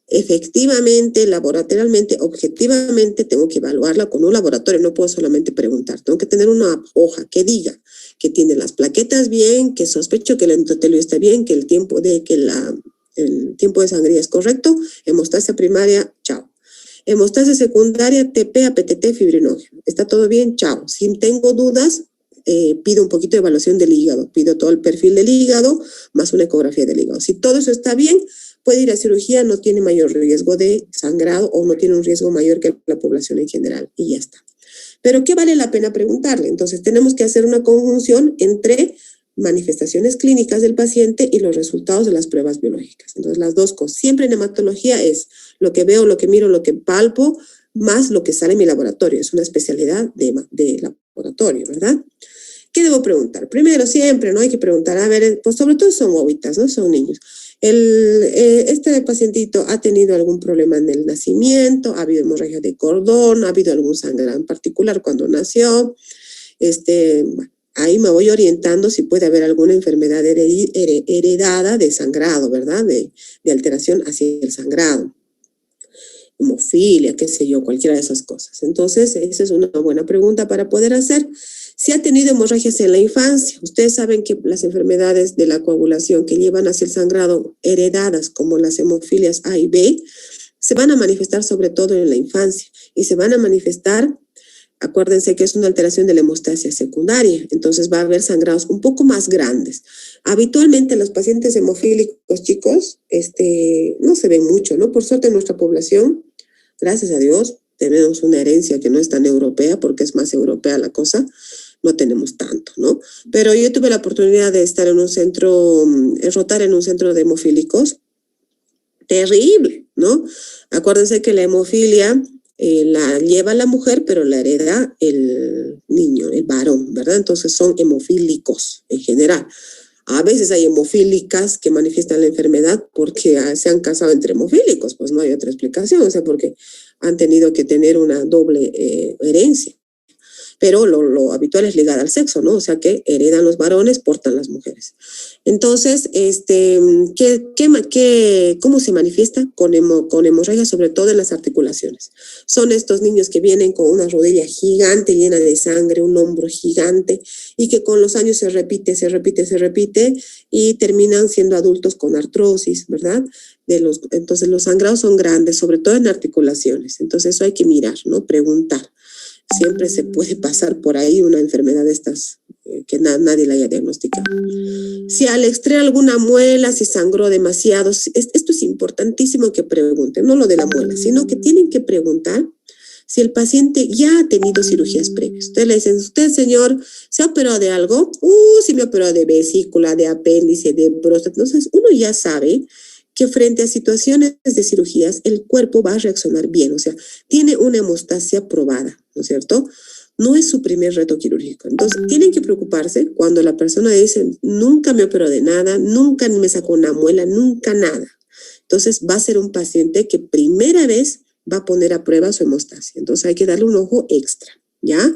Efectivamente, laboratorialmente, objetivamente, tengo que evaluarla con un laboratorio, no puedo solamente preguntar, tengo que tener una hoja que diga que tiene las plaquetas bien, que sospecho que el endotelio está bien, que el tiempo de sangría es correcto, hemostasia primaria, chao. Hemostasia secundaria, TP, APTT, fibrinógeno. ¿Está todo bien? Chao. Si tengo dudas, pido un poquito de evaluación del hígado, pido todo el perfil del hígado más una ecografía del hígado. Si todo eso está bien, puede ir a cirugía, no tiene mayor riesgo de sangrado o no tiene un riesgo mayor que la población en general y ya está. Pero ¿qué vale la pena preguntarle? Entonces tenemos que hacer una conjunción entre manifestaciones clínicas del paciente y los resultados de las pruebas biológicas. Entonces las dos cosas. Siempre en hematología es lo que veo, lo que miro, lo que palpo, más lo que sale en mi laboratorio. Es una especialidad de laboratorio, ¿verdad? ¿Qué debo preguntar? Primero, siempre, ¿no? Hay que preguntar, a ver, pues sobre todo son guaguitas, ¿no? Son niños. Este pacientito ha tenido algún problema en el nacimiento, ha habido hemorragia de cordón, ha habido algún sangrado en particular cuando nació. Ahí me voy orientando si puede haber alguna enfermedad heredada de sangrado, ¿verdad? De alteración hacia el sangrado. Hemofilia, qué sé yo, cualquiera de esas cosas. Entonces, esa es una buena pregunta para poder hacer. Si ha tenido hemorragias en la infancia, ustedes saben que las enfermedades de la coagulación que llevan hacia el sangrado heredadas, como las hemofilias A y B, se van a manifestar sobre todo en la infancia y se van a manifestar, acuérdense que es una alteración de la hemostasia secundaria, entonces va a haber sangrados un poco más grandes. Habitualmente los pacientes hemofílicos, chicos, no se ven mucho, ¿no? Por suerte en nuestra población, gracias a Dios, tenemos una herencia que no es tan europea, porque es más europea la cosa, no tenemos tanto, ¿no? Pero yo tuve la oportunidad de estar en un centro, rotar en un centro de hemofílicos, terrible, ¿no? Acuérdense que la hemofilia la lleva la mujer, pero la hereda el niño, el varón, ¿verdad? Entonces son hemofílicos en general. A veces hay hemofílicas que manifiestan la enfermedad porque se han casado entre hemofílicos, pues no hay otra explicación, o sea, porque han tenido que tener una doble herencia. Pero lo habitual es ligada al sexo, ¿no? O sea, que heredan los varones, portan las mujeres. Entonces, ¿cómo se manifiesta? Con hemorragia, sobre todo en las articulaciones. Son estos niños que vienen con una rodilla gigante, llena de sangre, un hombro gigante, y que con los años se repite, y terminan siendo adultos con artrosis, ¿verdad? Entonces, los sangrados son grandes, sobre todo en articulaciones. Entonces, eso hay que mirar, ¿no? Preguntar. Siempre se puede pasar por ahí una enfermedad de estas que nadie la haya diagnosticado. Si al extraer alguna muela, si sangró demasiado, esto es importantísimo que pregunten, no lo de la muela, sino que tienen que preguntar si el paciente ya ha tenido cirugías previas. Ustedes le dicen, ¿usted, señor, se ha operado de algo? Sí me operó de vesícula, de apéndice, de próstata. Entonces, uno ya sabe que frente a situaciones de cirugías, el cuerpo va a reaccionar bien, o sea, tiene una hemostasia probada, ¿no es cierto? No es su primer reto quirúrgico. Entonces, tienen que preocuparse cuando la persona dice, nunca me operó de nada, nunca me sacó una muela, nunca nada. Entonces, va a ser un paciente que primera vez va a poner a prueba su hemostasia. Entonces, hay que darle un ojo extra, ¿ya?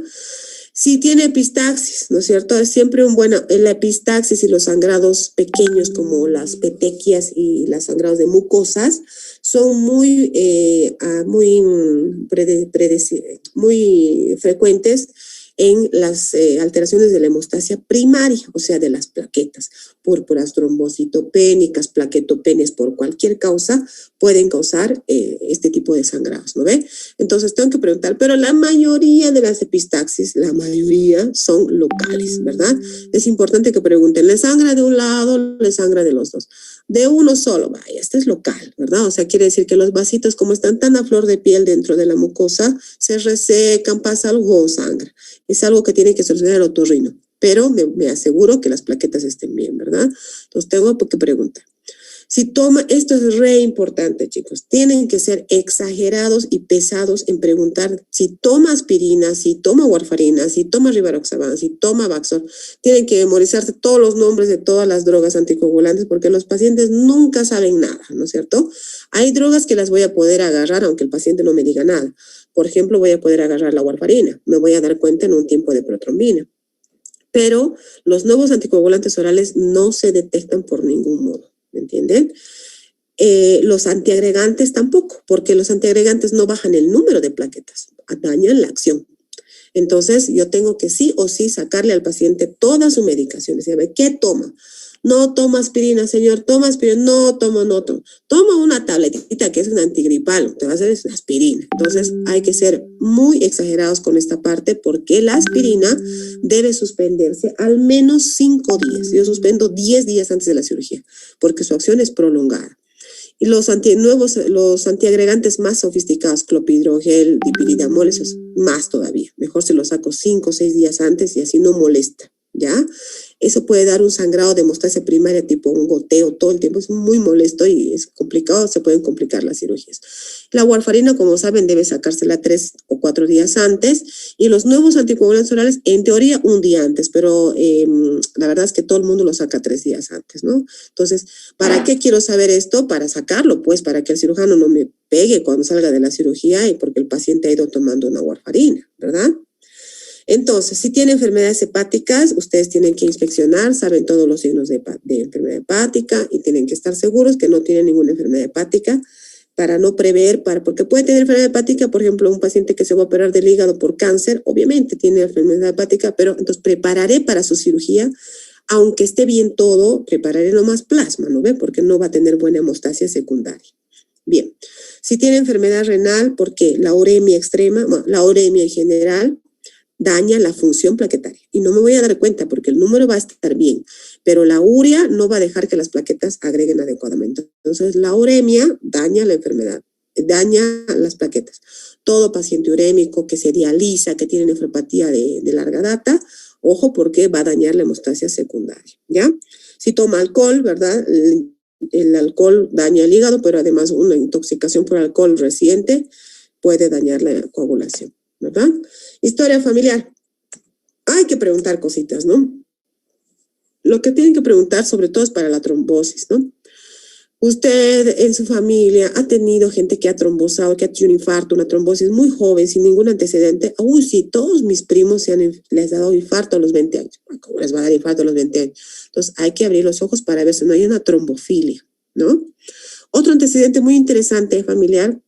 Si tiene epistaxis, ¿no es cierto? Es siempre la epistaxis y los sangrados pequeños como las petequias y los sangrados de mucosas son muy frecuentes en las alteraciones de la hemostasia primaria, o sea, de las plaquetas, púrpuras trombocitopénicas, plaquetopenias, por cualquier causa, pueden causar este tipo de sangrados, ¿no ve? Entonces tengo que preguntar, pero la mayoría de las epistaxis, la mayoría son locales, ¿verdad? Es importante que pregunten, ¿le sangra de un lado, le sangra de los dos? De uno solo, vaya, este es local, ¿verdad? O sea, quiere decir que los vasitos, como están tan a flor de piel dentro de la mucosa, se resecan, pasa algo o sangra. Es algo que tiene que solucionar el otorrino, pero me aseguro que las plaquetas estén bien, ¿verdad? Entonces tengo que preguntar. Si toma, esto es re importante, chicos, tienen que ser exagerados y pesados en preguntar si toma aspirina, si toma warfarina, si toma rivaroxaban, si toma Baxor. Tienen que memorizarse todos los nombres de todas las drogas anticoagulantes porque los pacientes nunca saben nada, ¿no es cierto? Hay drogas que las voy a poder agarrar aunque el paciente no me diga nada. Por ejemplo, voy a poder agarrar la warfarina, me voy a dar cuenta en un tiempo de protrombina. Pero los nuevos anticoagulantes orales no se detectan por ningún modo. ¿Me entienden? Los antiagregantes tampoco, porque los antiagregantes no bajan el número de plaquetas, dañan la acción. Entonces, yo tengo que sí o sí sacarle al paciente toda su medicación. ¿Qué toma? No toma aspirina, señor, toma aspirina. No toma. Toma una tabletita que es un antigripal, te va a hacer es aspirina. Entonces, hay que ser muy exagerados con esta parte porque la aspirina debe suspenderse al menos 5 días. Yo suspendo 10 días antes de la cirugía porque su acción es prolongada. Y los antiagregantes más sofisticados, clopidogrel, dipyridamol, eso es más todavía. Mejor se los saco 5 o 6 días antes y así no molesta, ¿ya? Eso puede dar un sangrado de hemostasia primaria, tipo un goteo todo el tiempo. Es muy molesto y es complicado, se pueden complicar las cirugías. La warfarina, como saben, debe sacársela 3 o 4 días antes. Y los nuevos anticoagulantes orales, en teoría, un día antes. Pero la verdad es que todo el mundo lo saca 3 días antes, ¿no? Entonces, ¿para qué quiero saber esto? Para sacarlo, pues, para que el cirujano no me pegue cuando salga de la cirugía y porque el paciente ha ido tomando una warfarina, ¿verdad? Entonces, si tiene enfermedades hepáticas, ustedes tienen que inspeccionar, saben todos los signos de enfermedad hepática y tienen que estar seguros que no tienen ninguna enfermedad hepática para no prever, porque puede tener enfermedad hepática, por ejemplo, un paciente que se va a operar del hígado por cáncer, obviamente tiene enfermedad hepática, pero entonces prepararé para su cirugía, aunque esté bien todo, prepararé nomás plasma, ¿no ve? Porque no va a tener buena hemostasia secundaria. Bien, si tiene enfermedad renal, porque la uremia extrema, bueno, la uremia en general, daña la función plaquetaria. Y no me voy a dar cuenta porque el número va a estar bien, pero la urea no va a dejar que las plaquetas agreguen adecuadamente. Entonces, la uremia daña la enfermedad, daña las plaquetas. Todo paciente urémico que se dializa, que tiene nefropatía de larga data, ojo porque va a dañar la hemostasia secundaria, ¿ya? Si toma alcohol, ¿verdad? El alcohol daña el hígado, pero además una intoxicación por alcohol reciente puede dañar la coagulación, ¿verdad? Historia familiar. Hay que preguntar cositas, ¿no? Lo que tienen que preguntar sobre todo es para la trombosis, ¿no? Usted en su familia ha tenido gente que ha trombosado, que ha tenido un infarto, una trombosis muy joven, sin ningún antecedente. Uy, sí, todos mis primos les ha dado infarto a los 20 años. ¿Cómo les va a dar infarto a los 20 años? Entonces hay que abrir los ojos para ver si no hay una trombofilia, ¿no? Otro antecedente muy interesante familiar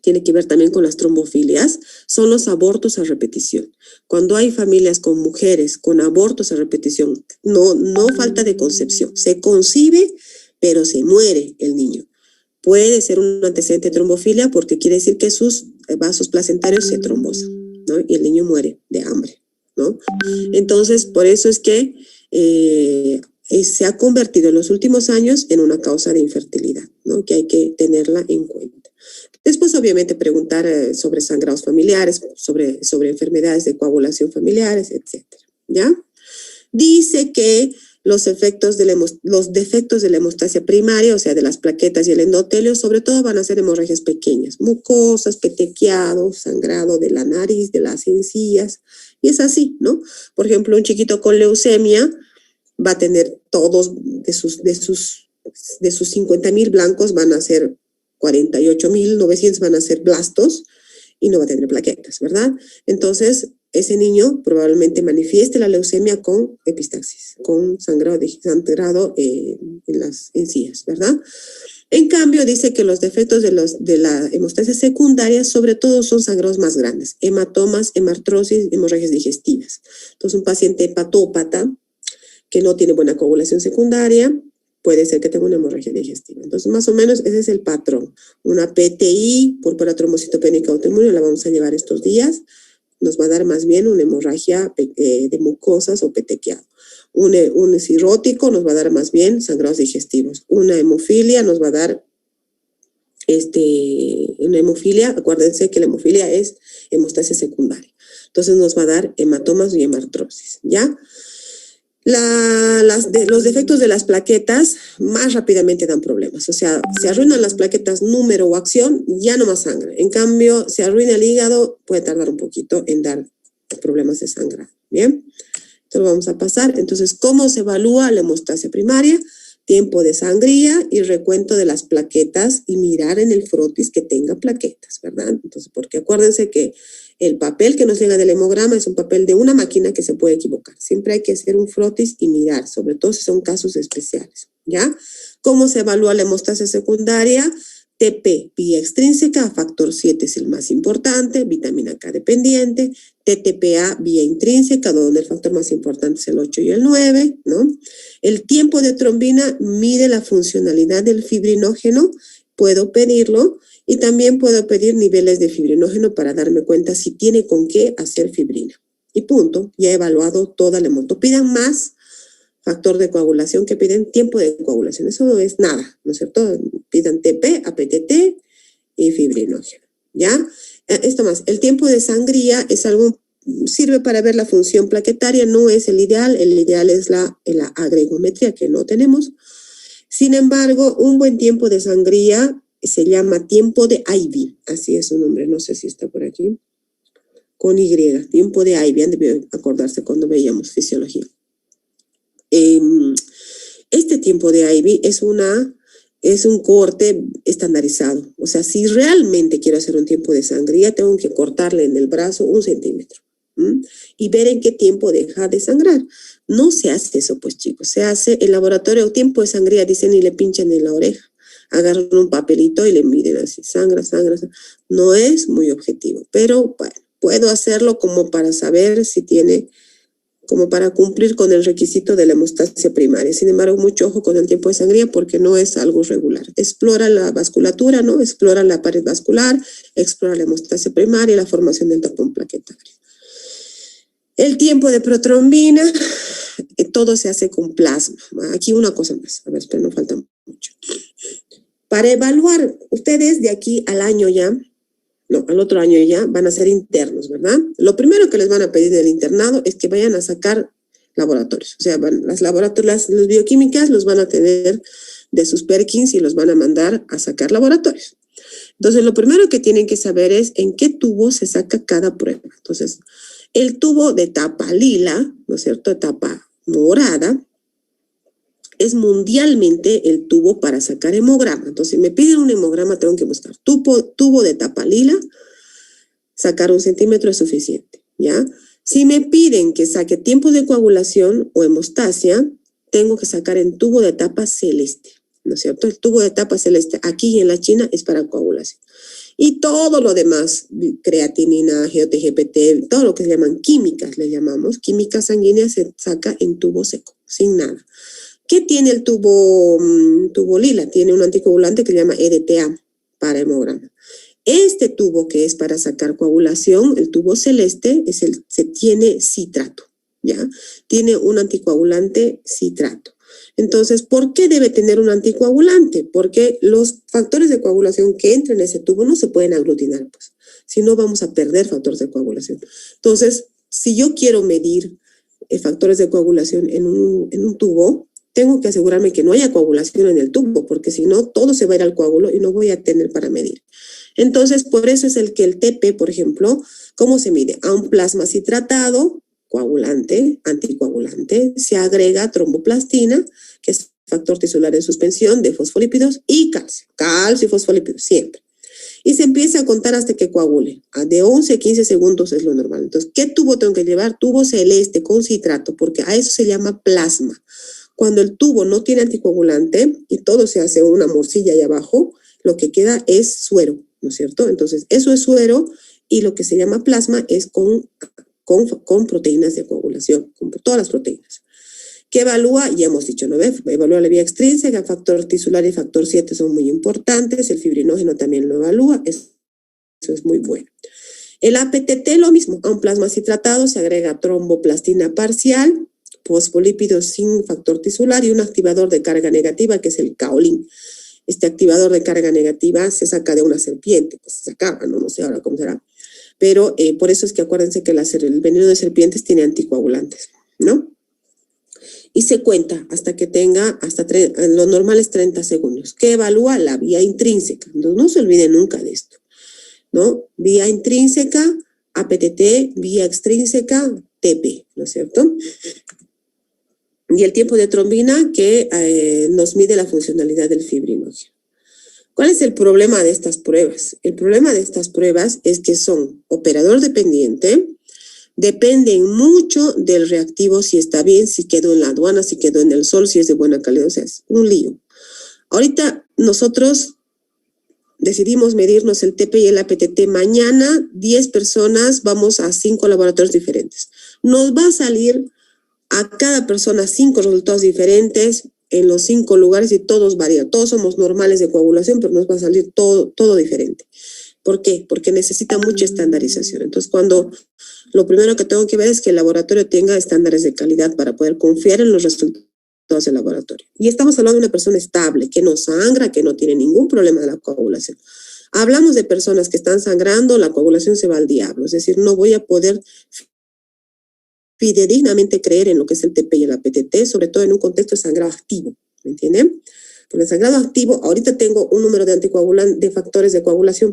tiene que ver también con las trombofilias, son los abortos a repetición. Cuando hay familias con mujeres con abortos a repetición, no falta de concepción, se concibe, pero se muere el niño. Puede ser un antecedente de trombofilia porque quiere decir que sus vasos placentarios se trombosan, ¿no? Y el niño muere de hambre, ¿no? Entonces, por eso es que se ha convertido en los últimos años en una causa de infertilidad, ¿no? Que hay que tenerla en cuenta. Después, obviamente, preguntar sobre sangrados familiares, sobre enfermedades de coagulación familiares, etcétera, ¿ya? Dice que los defectos de la hemostasia primaria, o sea, de las plaquetas y el endotelio, sobre todo van a ser hemorragias pequeñas, mucosas, petequiado, sangrado de la nariz, de las encías, y es así, ¿no? Por ejemplo, un chiquito con leucemia va a tener todos de sus 50,000 blancos van a ser 48,900 van a ser blastos y no va a tener plaquetas, ¿verdad? Entonces, ese niño probablemente manifieste la leucemia con epistaxis, con sangrado en las encías, ¿verdad? En cambio, dice que los defectos de la hemostasia secundaria, sobre todo, son sangrados más grandes, hematomas, hemartrosis, hemorragias digestivas. Entonces, un paciente hepatópata que no tiene buena coagulación secundaria, puede ser que tenga una hemorragia digestiva. Entonces, más o menos, ese es el patrón. Una PTI, púrpura trombocitopénica autoinmune, la vamos a llevar estos días. Nos va a dar más bien una hemorragia de mucosas o petequiado. Un cirrótico nos va a dar más bien sangrados digestivos. Una hemofilia nos va a dar una hemofilia, acuérdense que la hemofilia es hemostasia secundaria. Entonces nos va a dar hematomas y hemartrosis, ¿ya? Los defectos de las plaquetas más rápidamente dan problemas. O sea, se arruinan las plaquetas número o acción, ya no más sangre. En cambio, se arruina el hígado, puede tardar un poquito en dar problemas de sangrado. Bien, entonces vamos a pasar. Entonces, ¿cómo se evalúa la hemostasia primaria? Tiempo de sangría y recuento de las plaquetas y mirar en el frotis que tenga plaquetas, ¿verdad? Entonces, porque acuérdense que el papel que nos llega del hemograma es un papel de una máquina que se puede equivocar. Siempre hay que hacer un frotis y mirar, sobre todo si son casos especiales, ¿ya? ¿Cómo se evalúa la hemostasia secundaria? TP, vía extrínseca, factor 7 es el más importante, vitamina K dependiente, TTPA, vía intrínseca, donde el factor más importante es el 8 y el 9, ¿no? El tiempo de trombina mide la funcionalidad del fibrinógeno, puedo pedirlo, y también puedo pedir niveles de fibrinógeno para darme cuenta si tiene con qué hacer fibrina. Y punto, ya he evaluado toda la hemoto. Pidan más factor de coagulación que piden tiempo de coagulación. Eso no es nada, ¿no es cierto? Pidan TP, APTT y fibrinógeno, ¿ya? Esto más, el tiempo de sangría es algo, sirve para ver la función plaquetaria, no es el ideal es la agregometría que no tenemos. Sin embargo, un buen tiempo de sangría se llama tiempo de Ivy, así es su nombre, no sé si está por aquí, con Y, tiempo de Ivy, han de acordarse cuando veíamos fisiología. Este tiempo de Ivy es un corte estandarizado, o sea, si realmente quiero hacer un tiempo de sangría, tengo que cortarle en el brazo 1 centímetro y ver en qué tiempo deja de sangrar. No se hace eso, pues chicos, se hace en laboratorio tiempo de sangría, dicen y le pinchan en la oreja. Agarran un papelito y le miden así, sangra. No es muy objetivo, pero bueno, puedo hacerlo como para saber si tiene, como para cumplir con el requisito de la hemostasia primaria. Sin embargo, mucho ojo con el tiempo de sangría porque no es algo regular. Explora la vasculatura, ¿no? Explora la pared vascular, explora la hemostasia primaria y la formación del tapón plaquetario. El tiempo de protrombina, todo se hace con plasma. Aquí una cosa más, a ver, espera, no falta mucho. Para evaluar, ustedes de aquí al año ya, no, al otro año ya, van a ser internos, ¿verdad? Lo primero que les van a pedir del internado es que vayan a sacar laboratorios. O sea, las bioquímicas los van a tener de sus Perkins y los van a mandar a sacar laboratorios. Entonces, lo primero que tienen que saber es en qué tubo se saca cada prueba. Entonces, el tubo de tapa lila, ¿no es cierto?, tapa morada, es mundialmente el tubo para sacar hemograma. Entonces, si me piden un hemograma, tengo que buscar tubo de tapa lila, sacar 1 centímetro es suficiente, ¿ya? Si me piden que saque tiempo de coagulación o hemostasia, tengo que sacar en tubo de tapa celeste, ¿no es cierto? El tubo de tapa celeste aquí en la China es para coagulación. Y todo lo demás, creatinina, GOT-GPT, todo lo que se llaman químicas, le llamamos, química sanguínea se saca en tubo seco, sin nada. ¿Qué tiene el tubo lila? Tiene un anticoagulante que se llama EDTA para hemograma. Este tubo que es para sacar coagulación, el tubo celeste, se tiene citrato, ¿ya? Tiene un anticoagulante citrato. Entonces, ¿por qué debe tener un anticoagulante? Porque los factores de coagulación que entran en ese tubo no se pueden aglutinar, pues. Si no, vamos a perder factores de coagulación. Entonces, si yo quiero medir factores de coagulación en un tubo, tengo que asegurarme que no haya coagulación en el tubo, porque si no, todo se va a ir al coágulo y no voy a tener para medir. Entonces, por eso es el TP, por ejemplo, ¿cómo se mide? A un plasma citratado, coagulante, anticoagulante, se agrega tromboplastina, que es factor tisular de suspensión de fosfolípidos, y calcio y fosfolípidos, siempre. Y se empieza a contar hasta que coagule. De 11 a 15 segundos es lo normal. Entonces, ¿qué tubo tengo que llevar? Tubo celeste con citrato, porque a eso se llama plasma. Cuando el tubo no tiene anticoagulante y todo se hace una morcilla ahí abajo, lo que queda es suero, ¿no es cierto? Entonces, eso es suero y lo que se llama plasma es con proteínas de coagulación, con todas las proteínas. ¿Qué evalúa? Ya hemos dicho, ¿no ves? Evalúa la vía extrínseca, factor tisular y factor 7 son muy importantes, el fibrinógeno también lo evalúa, eso es muy bueno. El APTT lo mismo, a un plasma citratado se agrega tromboplastina parcial, fosfolípidos sin factor tisular y un activador de carga negativa que es el kaolin. Este activador de carga negativa se saca de una serpiente, pues se sacaba, no sé ahora cómo será. Pero por eso es que acuérdense que el veneno de serpientes tiene anticoagulantes, ¿no? y se cuenta hasta que tenga, lo normal es 30 segundos. ¿Qué evalúa? La vía intrínseca. No se olvide nunca de esto, ¿no? Vía intrínseca, APTT, vía extrínseca, TP, ¿no es cierto? Y el tiempo de trombina que nos mide la funcionalidad del fibrinógeno. ¿Cuál es el problema de estas pruebas? El problema de estas pruebas es que son operador dependiente, dependen mucho del reactivo, si está bien, si quedó en la aduana, si quedó en el sol, si es de buena calidad, o sea, es un lío. Ahorita nosotros decidimos medirnos el TP y el APTT. Mañana 10 personas, vamos a 5 laboratorios diferentes. Nos va a salir a cada persona 5 resultados diferentes en los 5 lugares y todos varían. Todos somos normales de coagulación, pero nos va a salir todo diferente. ¿Por qué? Porque necesita mucha estandarización. Entonces, lo primero que tengo que ver es que el laboratorio tenga estándares de calidad para poder confiar en los resultados del laboratorio. Y estamos hablando de una persona estable, que no sangra, que no tiene ningún problema de la coagulación. Hablamos de personas que están sangrando, la coagulación se va al diablo. Es decir, no voy a poder fidedignamente creer en lo que es el TP y el APTT, sobre todo en un contexto de sangrado activo, ¿me entienden? Porque el sangrado activo, ahorita tengo un número de factores de coagulación,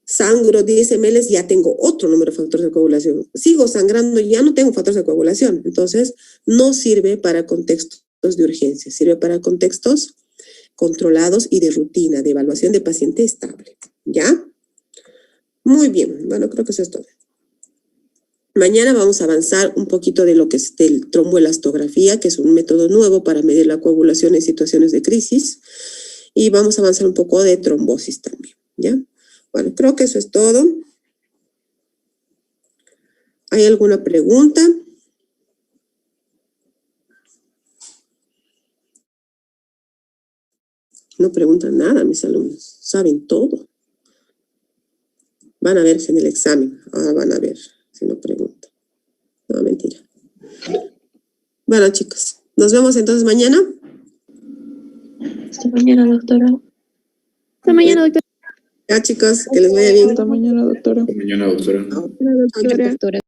sangro 10 ml, ya tengo otro número de factores de coagulación. Sigo sangrando, ya no tengo factores de coagulación. Entonces, no sirve para contextos de urgencia, sirve para contextos controlados y de rutina, de evaluación de paciente estable. ¿Ya? Muy bien, bueno, creo que eso es todo. Mañana vamos a avanzar un poquito de lo que es el tromboelastografía, que es un método nuevo para medir la coagulación en situaciones de crisis. Y vamos a avanzar un poco de trombosis también, ¿ya? Bueno, creo que eso es todo. ¿Hay alguna pregunta? No preguntan nada mis alumnos, saben todo. Van a verse en el examen, ahora van a ver si no preguntan. No, mentira. Bueno, chicos, nos vemos entonces mañana. Hasta mañana, doctora. Hasta mañana, doctora. Ya, chicos, que les vaya bien. Hasta mañana, doctora. Hasta mañana, doctora. Chao. Doctora.